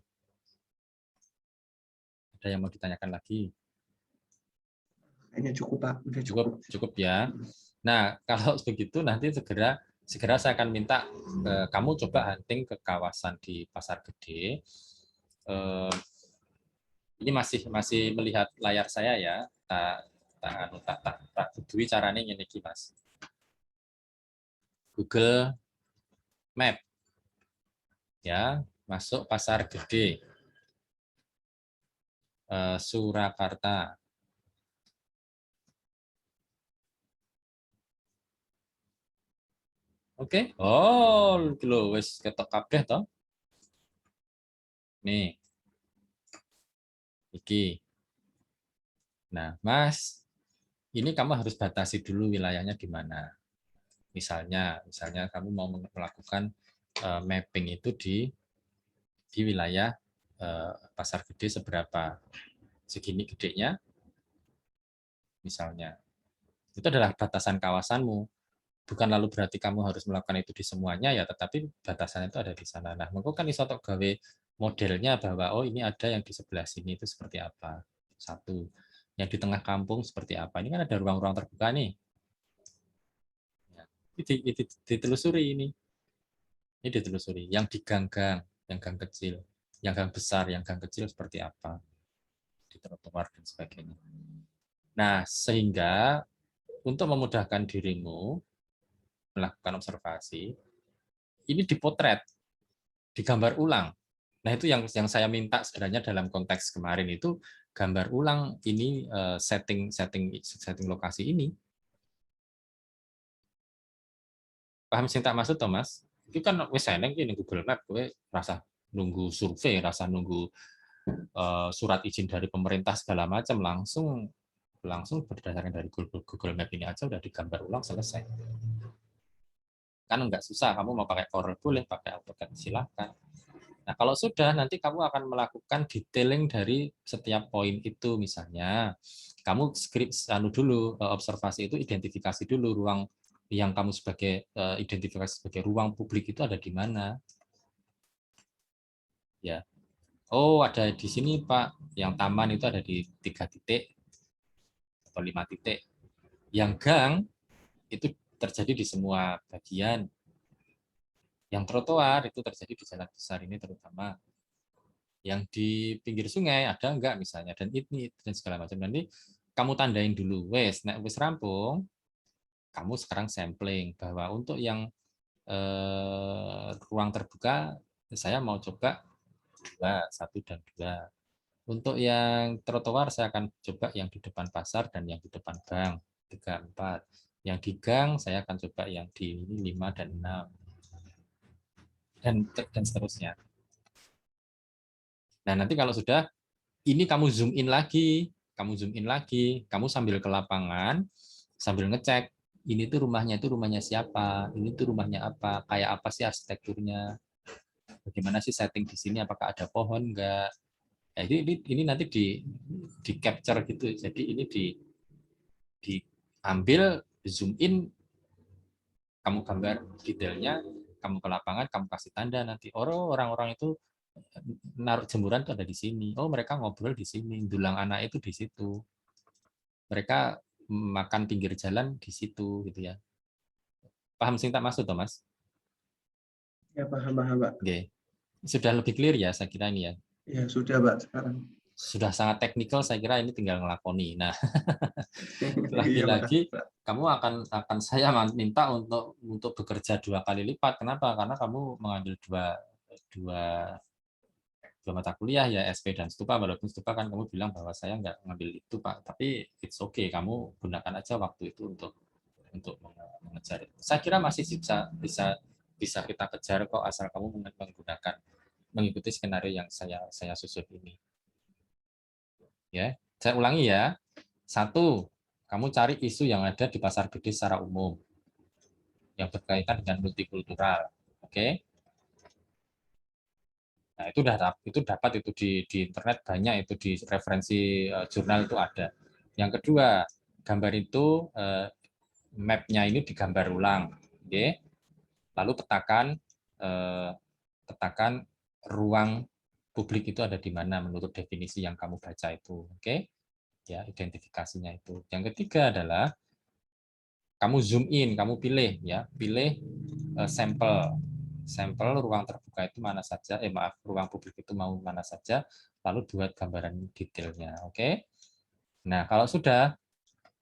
Ada yang mau ditanyakan lagi? Kayaknya cukup Pak, udah cukup ya. Nah, kalau begitu nanti segera saya akan minta kamu coba hunting ke kawasan di Pasar Gede. Ini masih melihat layar saya ya. Tak dudui caranya ngene iki, Mas. Google Map. Ya, masuk Pasar Gede. Surakarta. Oke. Oh, lho wis ketok kabeh to. Nih. Iki. Nah, Mas, ini kamu harus batasi dulu wilayahnya di mana. Misalnya kamu mau melakukan mapping itu di wilayah Pasar Gede seberapa, segini gedenya, misalnya. Itu adalah batasan kawasanmu. Bukan lalu berarti kamu harus melakukan itu di semuanya ya, tetapi batasan itu ada di sana. Nah, mengko kan iso tok gawe modelnya bahwa oh ini ada yang di sebelah sini itu seperti apa. Satu. Yang di tengah kampung seperti apa. Ini kan ada ruang-ruang terbuka nih. Ditelusuri ini. Ini ditelusuri. Yang di gang-gang, yang gang kecil, yang gang besar, yang gang kecil seperti apa. Di trotoar dan sebagainya. Nah, sehingga untuk memudahkan dirimu melakukan observasi, ini dipotret, digambar ulang. Nah, itu yang saya minta sebenarnya dalam konteks kemarin itu gambar ulang ini setting lokasi ini. Paham sing tak maksud Thomas? Itu kan wis eneng iki Google Map, kowe rasa nunggu survei, rasa nunggu surat izin dari pemerintah segala macam, langsung berdasarkan dari Google Map ini aja udah digambar ulang selesai. Kan nggak susah, kamu mau pakai Corel boleh, pakai AutoCAD silakan. Nah, kalau sudah nanti kamu akan melakukan detailing dari setiap poin itu, misalnya kamu script dulu, observasi itu identifikasi dulu ruang yang kamu sebagai identifikasi sebagai ruang publik itu ada di mana. Ya. Oh, ada di sini Pak. Yang taman itu ada di 3 titik atau 5 titik. Yang gang itu terjadi di semua bagian. Yang trotoar itu terjadi di jalan besar ini terutama. Yang di pinggir sungai ada enggak misalnya, dan ini dan segala macam. Nanti kamu tandain dulu. Nek wis rampung, kamu sekarang sampling bahwa untuk yang ruang terbuka saya mau coba 1 dan 2. Untuk yang trotoar saya akan coba yang di depan pasar dan yang di depan bank 3, 4. Yang di gang saya akan coba yang di 5 dan 6. dan seterusnya. Nah, nanti kalau sudah ini kamu zoom in lagi, kamu sambil ke lapangan, sambil ngecek ini tuh rumahnya siapa, ini tuh rumahnya apa, kayak apa sih arsitekturnya, bagaimana sih setting di sini, apakah ada pohon enggak. Nah, ini nanti di capture gitu. Jadi ini diambil, zoom in, kamu gambar detailnya, kamu ke lapangan, kamu kasih tanda nanti. Orang-orang itu naruh jemuran itu ada di sini. Oh, mereka ngobrol di sini. Dulang anak itu di situ. Mereka makan pinggir jalan di situ, gitu ya. Paham sing tak maksud, Thomas? Ya, paham, Pak. Oke. Sudah lebih clear ya, saya kira ini ya. Ya, sudah, Pak, sekarang. Sudah sangat teknikal, saya kira ini tinggal ngelakoni. Nah, Iya, lagi-lagi Pak. kamu akan saya minta untuk bekerja 2 kali lipat. Kenapa? Karena kamu mengambil dua mata kuliah ya, SP dan Stupa. Walaupun Stupa kan kamu bilang bahwa saya nggak ngambil itu, Pak. Tapi it's okay, kamu gunakan aja waktu itu untuk mengejar. Saya kira masih bisa kita kejar kok, asal kamu mengikuti skenario yang saya susun ini. Ya, saya ulangi ya. 1, kamu cari isu yang ada di pasar gede secara umum yang berkaitan dengan multikultural. Oke. Nah, itu dapat itu di internet banyak, itu di referensi jurnal itu ada. Yang kedua, gambar itu map-nya ini digambar ulang. Oke. Lalu petakan ruang publik itu ada di mana menurut definisi yang kamu baca itu. Oke. Ya, identifikasinya itu. Yang ketiga adalah kamu zoom in, kamu pilih sampel ruang terbuka itu mana saja, ruang publik itu mau mana saja, lalu buat gambaran detailnya. Oke. Nah, kalau sudah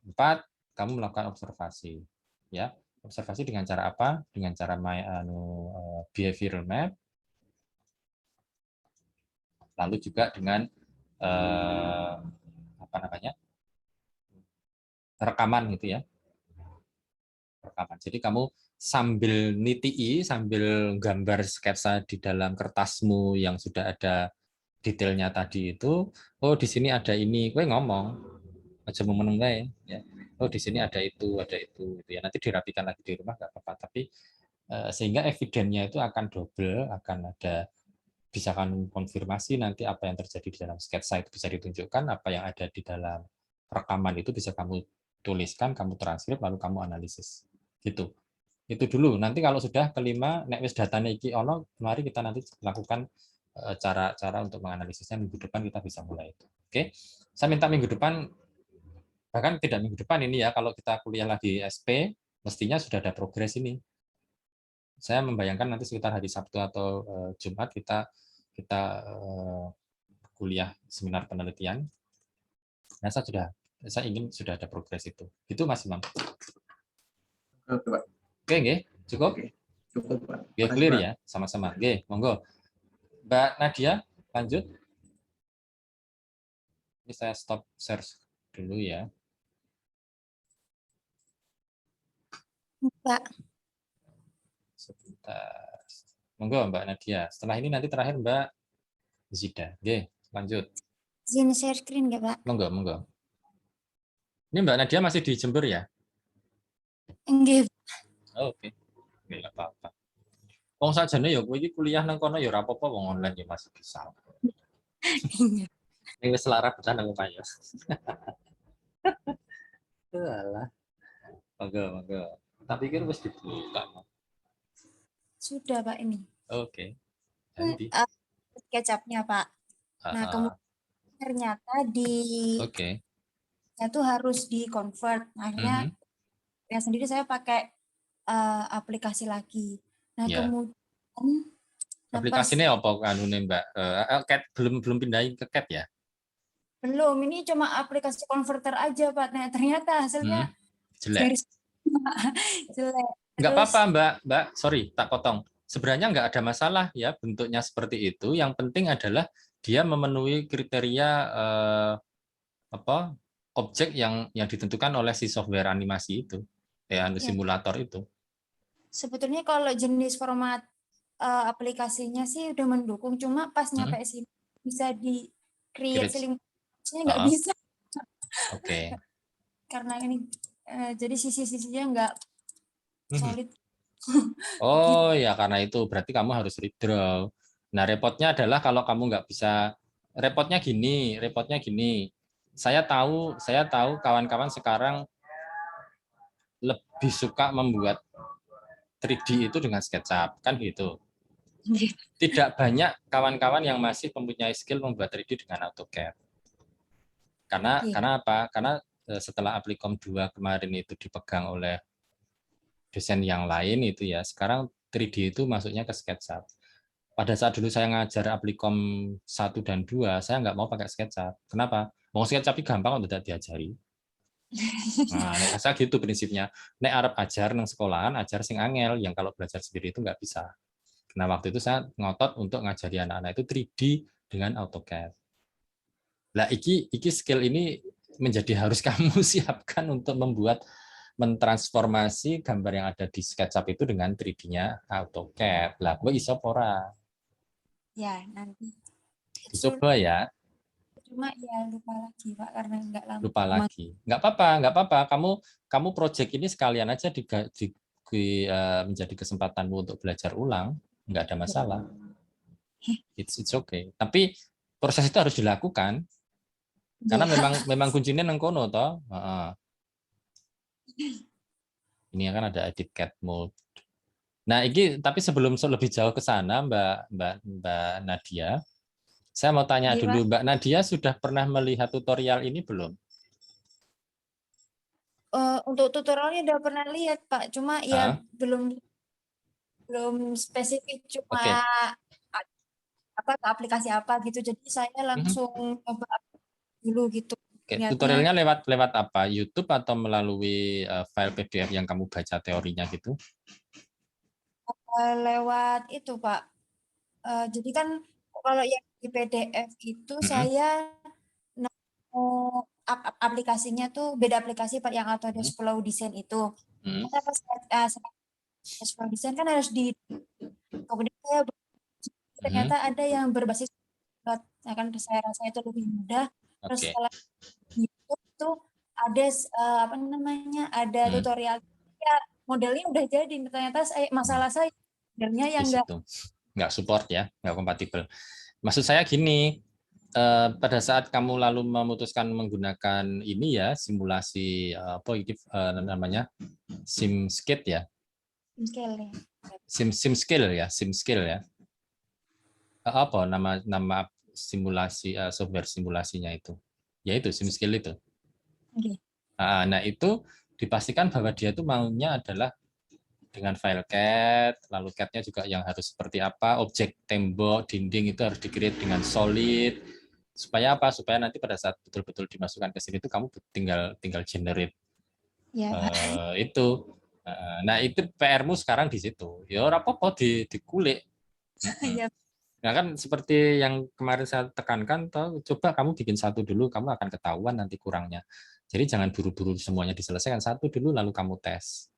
4, kamu melakukan observasi. Ya, observasi dengan cara apa? Dengan cara behavioral map, lalu juga dengan rekaman gitu ya. Rekaman. Jadi kamu sambil niti, sambil gambar sketsa di dalam kertasmu yang sudah ada detailnya tadi itu, oh di sini ada ini, gue ngomong aja mau menunggu ya. Oh di sini ada itu gitu ya. Nanti dirapikan lagi di rumah nggak apa-apa, tapi sehingga evidennya itu akan double, akan ada, bisa kan konfirmasi nanti apa yang terjadi di dalam sketsa itu bisa ditunjukkan, apa yang ada di dalam rekaman itu bisa kamu tuliskan, kamu transkrip, lalu kamu analisis. Gitu. Itu dulu. Nanti kalau sudah kelima, nek wis datanya iki ono, mari kita nanti lakukan cara-cara untuk menganalisisnya. Minggu depan kita bisa mulai itu. Oke. Saya minta minggu depan, bahkan tidak minggu depan ini ya, kalau kita kuliah lagi SP, mestinya sudah ada progres ini. Saya membayangkan nanti sekitar hari Sabtu atau Jumat kita kuliah seminar penelitian. Nah, saya ingin sudah ada progres itu. Itu Mas Imam. Oke, Pak. Oke, nggih. Cukup? Oke. Cukup, Pak. Oke, clear ya, sama-sama. Oke, monggo. Mbak Nadia, lanjut. Ini saya stop share dulu ya. Pak. Sebentar. Monggo Mbak Nadia. Setelah ini nanti terakhir Mbak Zida. Oke, lanjut. Izin share screen nggak, Pak? Monggo, monggo. Ini Mbak Nadia masih di Jember ya? Enggak. Oh, oke. Oke, nggak apa-apa. Wong sajane ya kowe iki kuliah nang kono ya ora apa-apa, wong online ya masih bisa. Iya. Ini wis lara betan aku Pak ya. Alah. Monggo, monggo. Tak pikir wis dibuka. Sudah, Pak, ini. Oke. Nanti. SketchUp-nya, Pak. Nah, kemudian ternyata itu harus di-convert. Akhirnya ya sendiri saya pakai aplikasi lagi. Nah, kemudian aplikasinya apa kanune Mbak? CAT belum pindahin ke CAT ya? Belum, ini cuma aplikasi converter aja, Pak. Nah, ternyata hasilnya jelek. Jelek. Nggak apa-apa, Mbak. Sorry, tak potong. Sebenarnya nggak ada masalah ya bentuknya seperti itu. Yang penting adalah dia memenuhi kriteria objek yang ditentukan oleh si software animasi itu, simulator itu. Sebetulnya kalau jenis format aplikasinya sih udah mendukung, cuma pas nyampe sini bisa di create selingkuhannya nggak bisa. Oke. Karena ini jadi sisi-sisinya nggak solid. Oh ya, karena itu berarti kamu harus redraw. Nah, repotnya adalah kalau kamu nggak bisa, repotnya gini. Saya tahu kawan-kawan sekarang lebih suka membuat 3D itu dengan SketchUp, kan gitu. Tidak banyak kawan-kawan yang masih mempunyai skill membuat 3D dengan AutoCAD. Karena apa? Karena setelah Applikom 2 kemarin itu dipegang oleh dosen yang lain itu ya, sekarang 3D itu masuknya ke SketchUp. Pada saat dulu saya ngajar Applikom 1 dan 2, saya nggak mau pakai SketchUp. Kenapa? Mau SketchUp gampang kok tidak diajari. Nah, saya gitu prinsipnya. Nek arep ajar nang sekolahan, ajar sing angel, yang kalau belajar sendiri itu nggak bisa. Nah, waktu itu saya ngotot untuk ngajari anak-anak itu 3D dengan AutoCAD. Lah, iki skill ini menjadi harus kamu siapkan untuk mentransformasi gambar yang ada di SketchUp itu dengan 3D-nya AutoCAD. Lah, gue iso ora? Ya, nanti. Dicoba ya. Cuma ya lupa lagi Pak, karena nggak lama. Lupa lagi. Nggak apa-apa. Kamu project ini sekalian aja menjadi kesempatanmu untuk belajar ulang. Nggak ada masalah. It's okay. Tapi proses itu harus dilakukan. Karena memang kuncinya nang kono toh. Ini kan ada edit CAD mode. Nah, ini tapi sebelum lebih jauh ke sana, Mbak Nadia, saya mau tanya dulu, Mbak Nadia sudah pernah melihat tutorial ini belum? Untuk tutorialnya udah pernah lihat Pak, cuma ya belum spesifik, cuma apa ke aplikasi apa gitu. Jadi saya langsung coba dulu gitu. Tutorialnya lewat apa? YouTube atau melalui file PDF yang kamu baca teorinya gitu? Lewat itu Pak. Jadi kan kalau yang di PDF itu saya aplikasinya tuh beda aplikasi Pak, yang Autodesk Flow Design itu. Flow Design kan harus kemudian saya ternyata ada yang berbasis akan saya rasa itu lebih mudah. Terus setelah YouTube itu ada ada tutorial ya, modelnya udah jadi, ternyata masalah saya modelnya yang nggak support ya, nggak kompatibel. Maksud saya gini, pada saat kamu lalu memutuskan menggunakan ini ya, simulasi namanya SimSkate ya, SimScale ya, apa nama simulasi software simulasinya itu, yaitu SimScale itu. Nah, itu dipastikan bahwa dia itu maunya adalah dengan file CAD, lalu CAD-nya juga yang harus seperti apa, objek tembok, dinding itu harus di-create dengan solid. Supaya apa? Supaya nanti pada saat betul-betul dimasukkan ke sini itu kamu tinggal generate itu. Nah, itu PR-mu sekarang di situ. Ya ora apa-apa dikulik. Nah, kan seperti yang kemarin saya tekankan, coba kamu bikin satu dulu, kamu akan ketahuan nanti kurangnya. Jadi jangan buru-buru semuanya diselesaikan, satu dulu lalu kamu tes.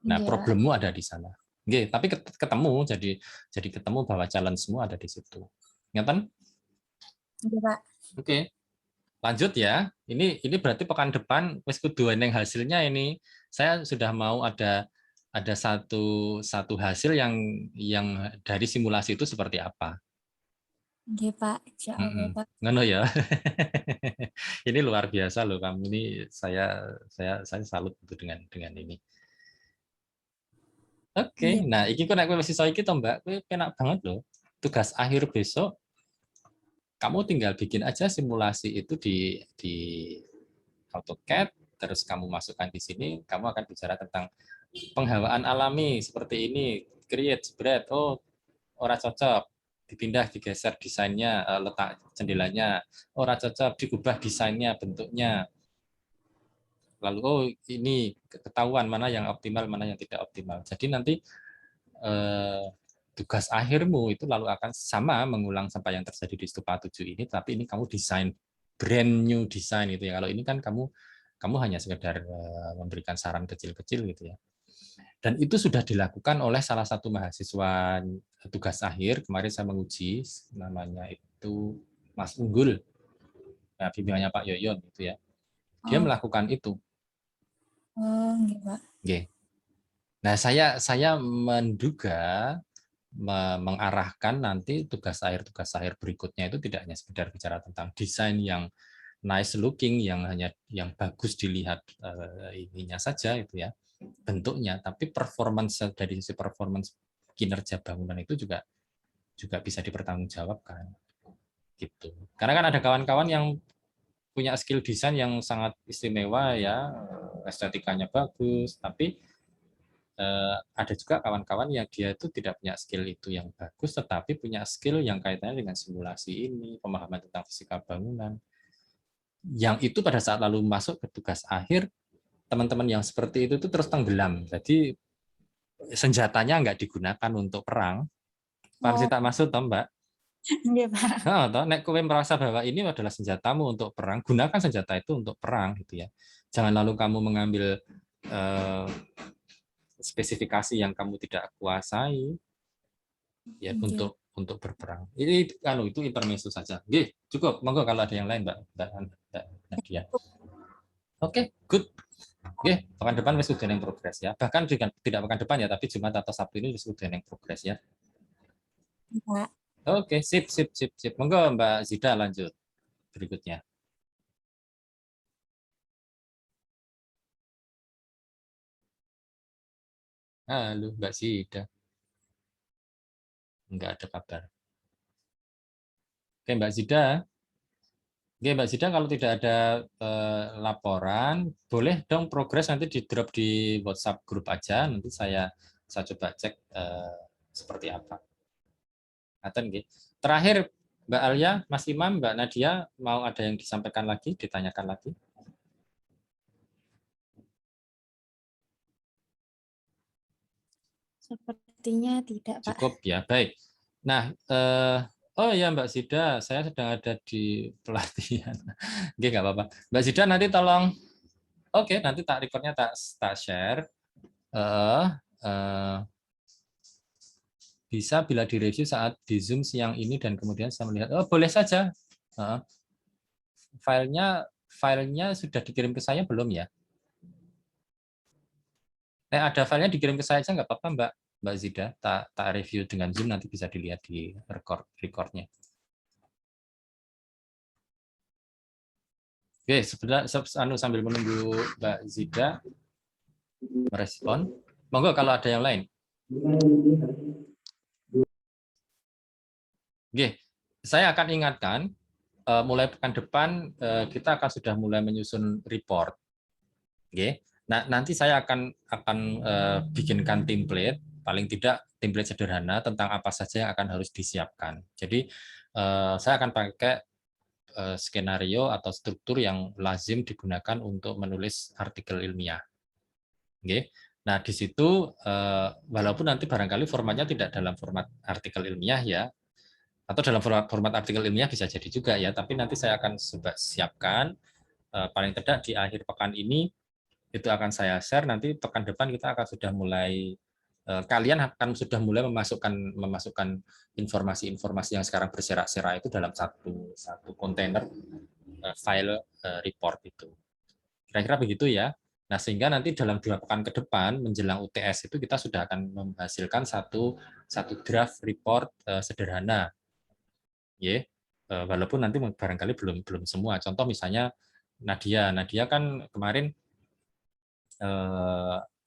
Nah, problemmu ada di sana. Oke, tapi ketemu, jadi ketemu bahwa challenge semua ada di situ. Ngeten? Iya, Pak. Oke. Lanjut ya. Ini berarti pekan depan wis kudu eneng hasilnya ini. Saya sudah mau ada satu hasil yang dari simulasi itu seperti apa. Oke, Pak. Insyaallah, Pak. Ngono ya. Ini luar biasa loh kamu ini, saya salut dengan ini. Oke, nah iki kok nek kowe wis iso iki to, Mbak, kowe enak banget loh. Tugas akhir besok kamu tinggal bikin aja simulasi itu di AutoCAD, terus kamu masukkan di sini, kamu akan bicara tentang penghawaan alami seperti ini, create, spread, ora cocok, dipindah, digeser desainnya, letak jendelanya, ora cocok, diubah desainnya, bentuknya. Lalu ini ketahuan mana yang optimal, mana yang tidak optimal. Jadi nanti tugas akhirmu itu lalu akan sama mengulang sampai yang terjadi di Stupa 7 ini, tapi ini kamu desain brand new design itu ya. Kalau ini kan kamu hanya sekedar memberikan saran kecil-kecil gitu ya. Dan itu sudah dilakukan oleh salah satu mahasiswa tugas akhir. Kemarin saya menguji, namanya itu Mas Unggul, nah, bimbingannya Pak Yoyon gitu ya. Dia melakukan itu. Oh, nggih, Pak. Nggih. Nah, saya menduga mengarahkan nanti tugas akhir berikutnya itu tidak hanya sekedar bicara tentang desain yang nice looking, yang hanya yang bagus dilihat ininya saja itu ya, bentuknya, tapi performance dari sisi performance kinerja bangunan itu juga bisa dipertanggungjawabkan gitu. Karena kan ada kawan-kawan yang punya skill desain yang sangat istimewa ya, estetikanya bagus, tapi ada juga kawan-kawan yang dia itu tidak punya skill itu yang bagus, tetapi punya skill yang kaitannya dengan simulasi ini, pemahaman tentang fisika bangunan. Yang itu pada saat lalu masuk ke tugas akhir, teman-teman yang seperti itu terus tenggelam. Jadi senjatanya nggak digunakan untuk perang. Paham sih tak maksud, toh, Mbak? Nggih, Pak. Nah, toh, nek kowe merasa bahwa ini adalah senjatamu untuk perang, gunakan senjata itu untuk perang gitu ya. Jangan lalu kamu mengambil spesifikasi yang kamu tidak kuasai ya untuk berperang. Ini itu intermezzo saja. Nggih, cukup. Monggo kalau ada yang lain, Mbak Nadia. Oke, good. Oke, pekan depan wis udah yang progres ya. Bahkan tidak pekan depan ya, tapi Jumat atau Sabtu ini wis udah yang progres ya. Pak. Oke, sip. Monggo Mbak Zida lanjut berikutnya. Halo Mbak Zida. Enggak ada kabar. Oke Mbak Zida. Oke Mbak Zida, kalau tidak ada laporan, boleh dong progres nanti di drop di WhatsApp grup aja. Nanti saya coba cek seperti apa. Terakhir Mbak Alia, Mas Imam, Mbak Nadia, mau ada yang disampaikan lagi, ditanyakan lagi? Sepertinya tidak, Pak. Cukup ya, baik. Nah, oh ya Mbak Zida, saya sedang ada di pelatihan. Oke, nggak apa-apa. Mbak Zida nanti tolong, oke, nanti tak recordnya tak share. Bisa bila direview saat di Zoom siang ini dan kemudian saya melihat, oh boleh saja. Filenya sudah dikirim ke saya belum ya? Ada filenya dikirim ke saya aja nggak apa-apa Mbak Zida, tak review dengan Zoom, nanti bisa dilihat di recordnya. Oke, sambil menunggu Mbak Zida merespon, monggo kalau ada yang lain. Oke, saya akan ingatkan, mulai pekan depan kita akan sudah mulai menyusun report. Oke, nah nanti saya akan bikinkan template, paling tidak template sederhana tentang apa saja yang akan harus disiapkan. Jadi saya akan pakai skenario atau struktur yang lazim digunakan untuk menulis artikel ilmiah. Oke. Nah, di situ walaupun nanti barangkali formatnya tidak dalam format artikel ilmiah ya, atau dalam format artikel ilmiah bisa jadi juga ya, tapi nanti saya akan coba siapkan paling tidak di akhir pekan ini itu akan saya share. Nanti pekan depan kita akan sudah mulai, kalian akan sudah mulai memasukkan informasi-informasi yang sekarang berserak-serak itu dalam satu kontainer file report itu. Kira-kira begitu ya. Nah, sehingga nanti dalam 2 pekan ke depan menjelang UTS itu kita sudah akan menghasilkan satu draft report sederhana. Walaupun nanti barangkali belum semua. Contoh misalnya Nadia kan kemarin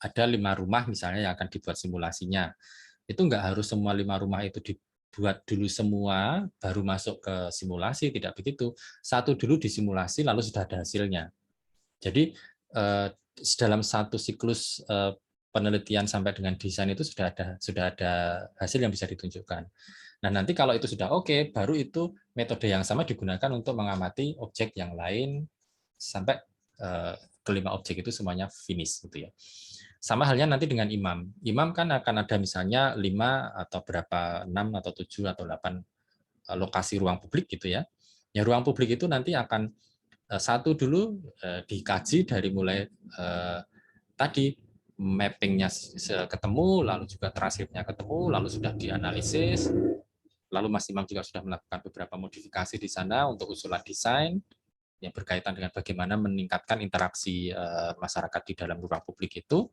ada 5 rumah misalnya yang akan dibuat simulasinya. Itu nggak harus semua 5 rumah itu dibuat dulu semua baru masuk ke simulasi, tidak begitu. Satu dulu disimulasi lalu sudah ada hasilnya. Jadi dalam satu siklus penelitian sampai dengan desain itu sudah ada hasil yang bisa ditunjukkan. Nah, nanti kalau itu sudah oke, baru itu metode yang sama digunakan untuk mengamati objek yang lain sampai kelima objek itu semuanya finish gitu ya. Sama halnya nanti dengan imam. Imam kan akan ada misalnya 5 atau berapa, 6 atau 7 atau 8 lokasi ruang publik gitu ya. Ya ruang publik itu nanti akan satu dulu dikaji dari mulai tadi mappingnya ketemu, lalu juga transkripnya ketemu, lalu sudah dianalisis, lalu Mas Imam juga sudah melakukan beberapa modifikasi di sana untuk usulan desain yang berkaitan dengan bagaimana meningkatkan interaksi masyarakat di dalam ruang publik itu.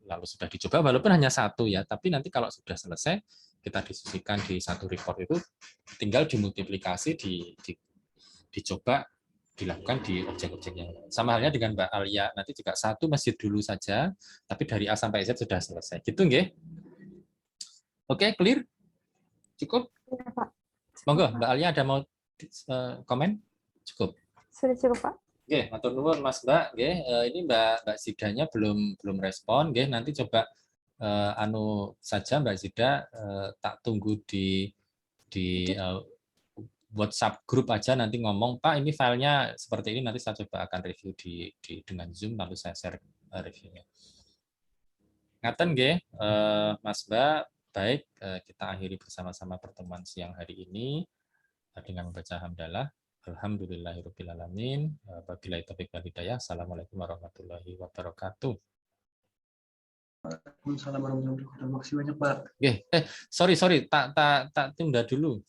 Lalu sudah dicoba, walaupun hanya satu ya, tapi nanti kalau sudah selesai, kita diskusikan di satu report itu, tinggal dimultiplikasi, dicoba, dilakukan di objek-objek yang lain. Sama halnya dengan Mbak Alia, nanti juga satu masjid dulu saja, tapi dari A sampai Z sudah selesai. Gitu nggih? Oke, clear? Cukup? Ya, Pak. Monggo, Mbak Alia ada mau komen? Cukup. Sudah cukup, Pak. Oke, matur nuwun Mas Mbak. Nggih, ini Mbak Zidanya belum respon. Nggih, nanti coba anu saja Mbak Zida, tak tunggu di WhatsApp grup aja, nanti ngomong Pak ini filenya seperti ini, nanti saya coba akan review dengan Zoom, lalu saya share reviewnya. Ngaten nggih, Mas Mbak. Baik, kita akhiri bersama-sama pertemuan siang hari ini dengan membaca hamdalah. Alhamdulillahirabbil alamin. Wabillahi taufiq wal hidayah. Assalamualaikum warahmatullahi wabarakatuh. Waalaikumsalam warahmatullahi wabarakatuh. Makasih banyak, Pak. Sorry, tak tunda dulu.